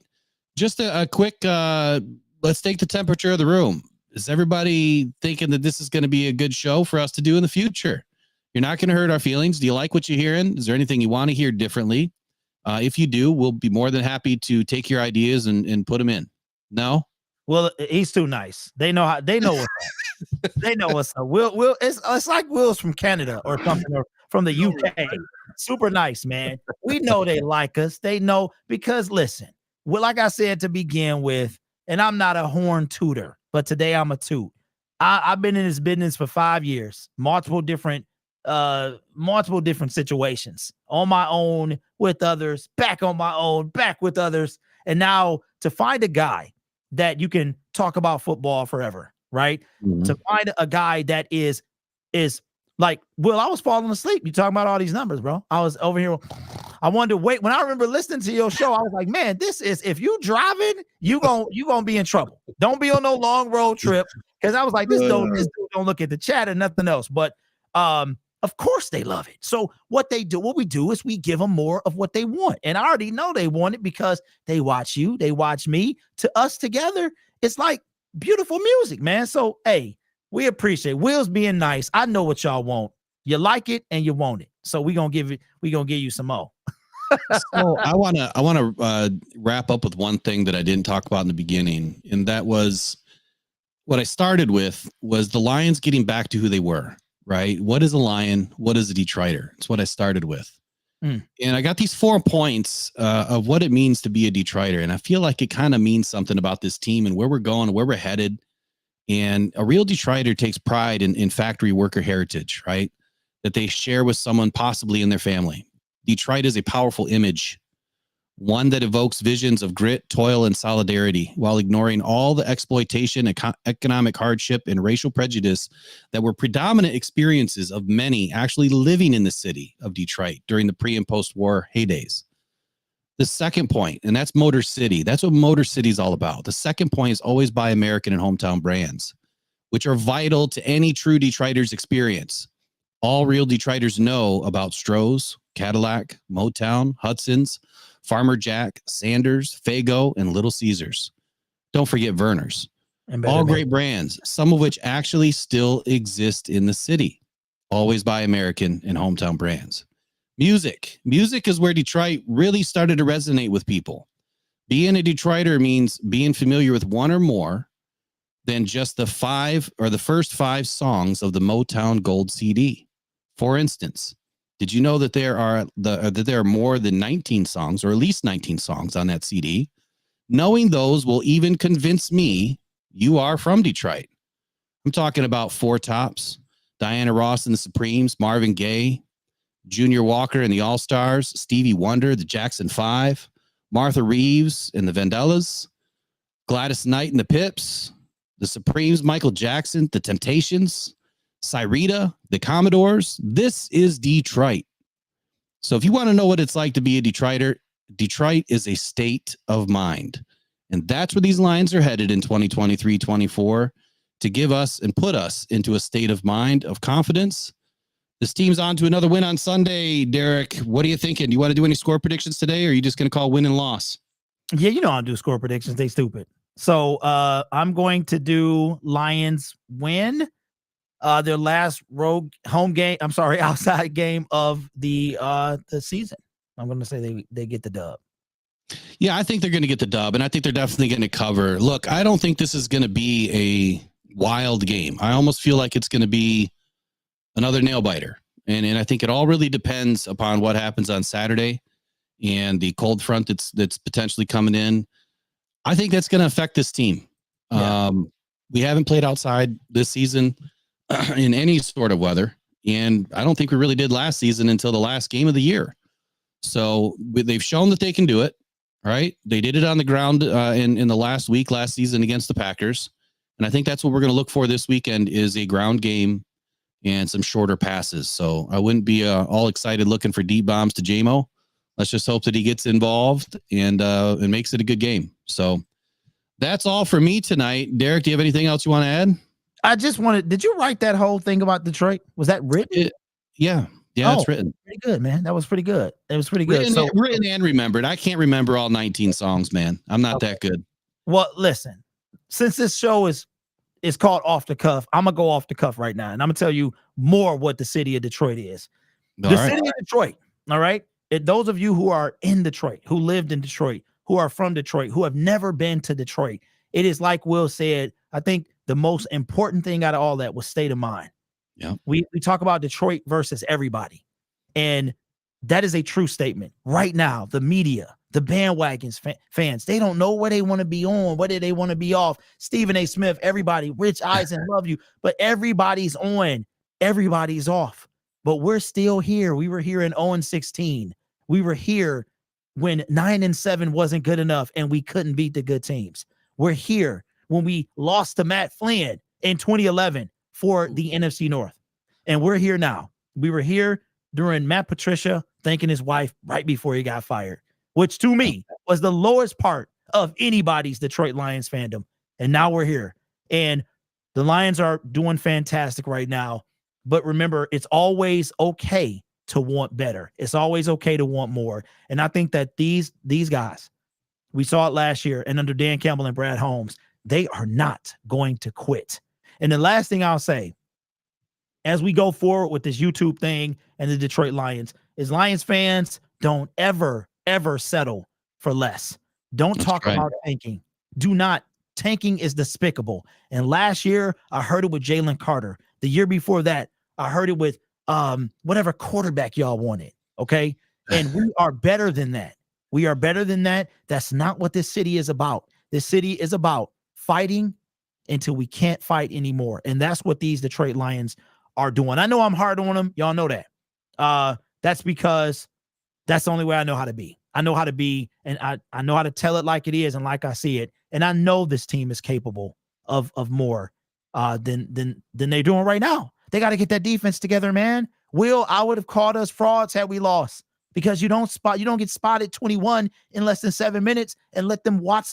just a quick, let's take the temperature of the room. Is everybody thinking that this is going to be a good show for us to do in the future? You're not going to hurt our feelings. Do you like what you're hearing? Is there anything you want to hear differently? If you do, we'll be more than happy to take your ideas and put them in. No? Well, he's too nice. They know what's up. They know what's up. Will, it's like Will's from Canada or something, or from the UK. Super nice, man. We know they like us. They know, because listen, well, like I said to begin with, and I'm not a horn tooter, but today I'm a toot. I've been in this business for 5 years, multiple different situations, on my own, with others, back on my own, back with others. And now to find a guy that you can talk about football forever, right? Mm-hmm. To find a guy that is like, Will, I was falling asleep. You talking about all these numbers, bro. I was over here. I wanted to wait. When I remember listening to your show, I was like, man, this is, if you driving, you gonna be in trouble. Don't be on no long road trip. Cause I was like, this dude don't look at the chat and nothing else. But of course they love it. So what we do is we give them more of what they want. And I already know they want it because they watch you, they watch me. To us together, it's like beautiful music, man. So, hey, we appreciate Will's being nice. I know what y'all want. You like it and you want it. So we're going to give you some more. So I want to wrap up with one thing that I didn't talk about in the beginning. And that was what I started with, was the Lions getting back to who they were. Right? What is a Lion? What is a Detroiter? It's what I started with. And I got these 4 points of what it means to be a Detroiter. And I feel like it kind of means something about this team and where we're going, where we're headed. And a real Detroiter takes pride in factory worker heritage, right? That they share with someone possibly in their family. Detroit is a powerful image, one that evokes visions of grit, toil, and solidarity, while ignoring all the exploitation, economic hardship, and racial prejudice that were predominant experiences of many actually living in the city of Detroit during the pre- and post-war heydays. The second point, and that's Motor City. That's what Motor City is all about. The second point is always buy American and hometown brands, which are vital to any true Detroiters experience. All real Detroiters know about Stroh's, Cadillac, Motown, Hudson's, Farmer Jack, Sanders, Faygo, and Little Caesars. Don't forget Verner's. All great brands, some of which actually still exist in the city. Always buy American and hometown brands. Music is where Detroit really started to resonate with people. Being a Detroiter means being familiar with one or more than just the first 5 songs of the Motown Gold CD. For instance, did you know that there are more than 19 songs, or at least 19 songs on that CD? Knowing those will even convince me you are from Detroit. I'm talking about Four Tops, Diana Ross and the Supremes, Marvin Gaye, Junior Walker and the All-Stars, Stevie Wonder, the Jackson 5, Martha Reeves and the Vandellas, Gladys Knight and the Pips, the Supremes, Michael Jackson, the Temptations, Cyrita, the Commodores. This is Detroit. So if you want to know what it's like to be a Detroiter, Detroit is a state of mind. And that's where these Lions are headed in 2023-24 to give us and put us into a state of mind of confidence. This team's on to another win on Sunday. Derek, what are you thinking? Do you want to do any score predictions today, or are you just going to call win and loss? Yeah, you know I'll do score predictions. They stupid. So I'm going to do Lions win their last outside game of the season. I'm going to say they get the dub. Yeah, I think they're going to get the dub, and I think they're definitely going to cover. Look, I don't think this is going to be a wild game. I almost feel like it's going to be another nail biter. And I think it all really depends upon what happens on Saturday and the cold front that's potentially coming in. I think that's going to affect this team. Yeah. We haven't played outside this season in any sort of weather. And I don't think we really did last season until the last game of the year. So they've shown that they can do it, right? They did it on the ground in the last season against the Packers. And I think that's what we're going to look for this weekend is a ground game and some shorter passes. So I wouldn't be all excited looking for deep bombs to JMO. Let's just hope that he gets involved and makes it a good game. So that's all for me tonight. Derek, do you have anything else you want to add? I just wanted, did you write that whole thing about Detroit? Was that written? Yeah, it's written. Pretty good, man. That was pretty good. It was pretty good. Written and remembered. I can't remember all 19 songs, man. I'm not that good. Well, listen, since this show is called Off the Cuff, I'm going to go off the cuff right now, and I'm going to tell you more what the city of Detroit is. City of Detroit, all right? Those of you who are in Detroit, who lived in Detroit, who are from Detroit, who have never been to Detroit, it is like Will said, I think the most important thing out of all that was state of mind. Yeah. We talk about Detroit versus everybody, and that is a true statement. Right now, the media, the bandwagons fans, they don't know where they want to be on, whether they want to be off. Stephen A. Smith, everybody, Rich Eisen, love you, but everybody's on, everybody's off. But we're still here. We were here in 0-16. We were here when 9-7 wasn't good enough and we couldn't beat the good teams. We're here when we lost to Matt Flynn in 2011 for the NFC North. And we're here now. We were here during Matt Patricia thanking his wife right before he got fired, which to me was the lowest part of anybody's Detroit Lions fandom. And now we're here. And the Lions are doing fantastic right now. But remember, it's always okay to want better. It's always okay to want more. And I think that these guys, we saw it last year, and under Dan Campbell and Brad Holmes, they are not going to quit. And the last thing I'll say, as we go forward with this YouTube thing and the Detroit Lions, is Lions fans, don't ever settle for less. Don't talk about tanking. Do not. Tanking is despicable. And last year, I heard it with Jalen Carter. The year before that, I heard it with whatever quarterback y'all wanted. Okay. And we are better than that. We are better than that. That's not what this city is about. This city is about fighting until we can't fight anymore. And that's what these Detroit Lions are doing. I know I'm hard on them. Y'all know that. That's because that's the only way I know how to be. I know how to be, and I know how to tell it like it is and like I see it. And I know this team is capable of more than they're doing right now. They got to get that defense together, man. Will, I would have called us frauds had we lost, because you don't get spotted 21 in less than 7 minutes and let them watch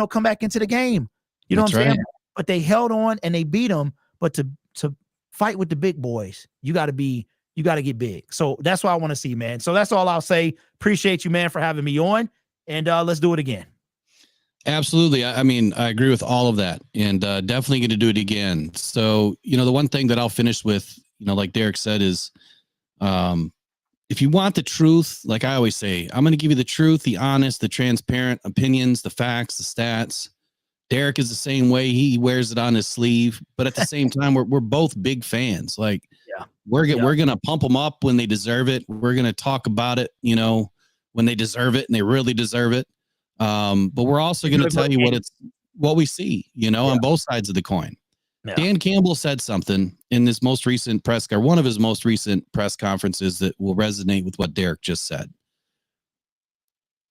come back into the game. You know what I'm saying? But they held on and they beat them. But to fight with the big boys, you got to be you got to get big. So that's what I want to see, man. So that's all I'll say. Appreciate you, man, for having me on. And let's do it again. Absolutely. I mean, I agree with all of that, and definitely going to do it again. So, the one thing that I'll finish with, like Derek said, is if you want the truth, like I always say, I'm going to give you the truth, the honest, the transparent opinions, the facts, the stats. Derek is the same way. He wears it on his sleeve, but at the same time, we're both big fans. Like, we're going to pump them up when they deserve it. We're going to talk about it, when they deserve it and they really deserve it. But we're also going to tell you what we see, on both sides of the coin. Yeah. Dan Campbell said something in this most recent one of his most recent press conferences that will resonate with what Derek just said.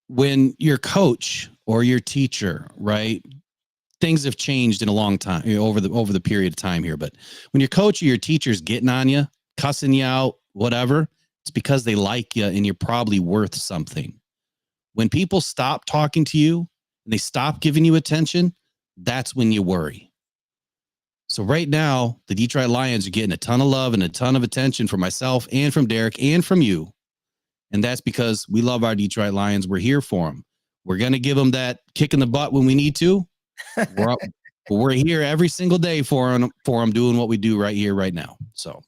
When your coach or your teacher, right? Things have changed in a long time over the period of time here. But when your coach or your teacher's getting on you, cussing you out, whatever, it's because they like you and you're probably worth something. When people stop talking to you and they stop giving you attention, that's when you worry. So right now, the Detroit Lions are getting a ton of love and a ton of attention from myself and from Derek and from you. And that's because we love our Detroit Lions. We're here for them. We're going to give them that kick in the butt when we need to. We're here every single day for them doing what we do right here, right now. So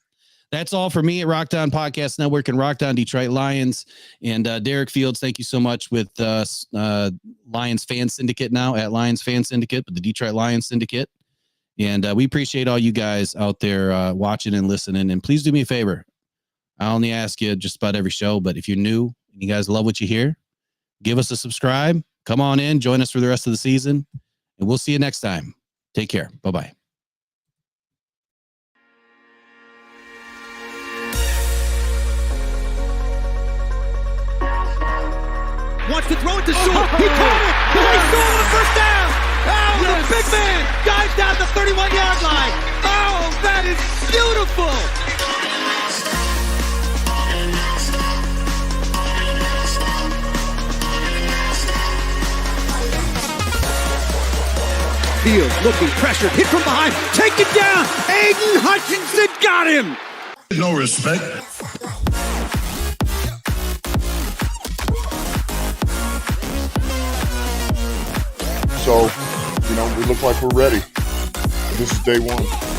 that's all for me at Rock Down Podcast Network and Rock Down Detroit Lions. And Derek Fields, thank you so much with Lions Fan Syndicate now at Lions Fan Syndicate, but the Detroit Lions Syndicate. And we appreciate all you guys out there watching and listening. And please do me a favor. I only ask you just about every show, but if you're new and you guys love what you hear, give us a subscribe. Come on in, join us for the rest of the season, and we'll see you next time. Take care. Bye-bye. Wants to throw it to Suh. He caught it. He Suh on the first down. Oh, yes. The big man dives down the 31-yard line. Oh, that is beautiful. Fields looking pressured. Hit from behind. Take it down. Aidan Hutchinson got him. No respect. So, we look like we're ready. This is day one.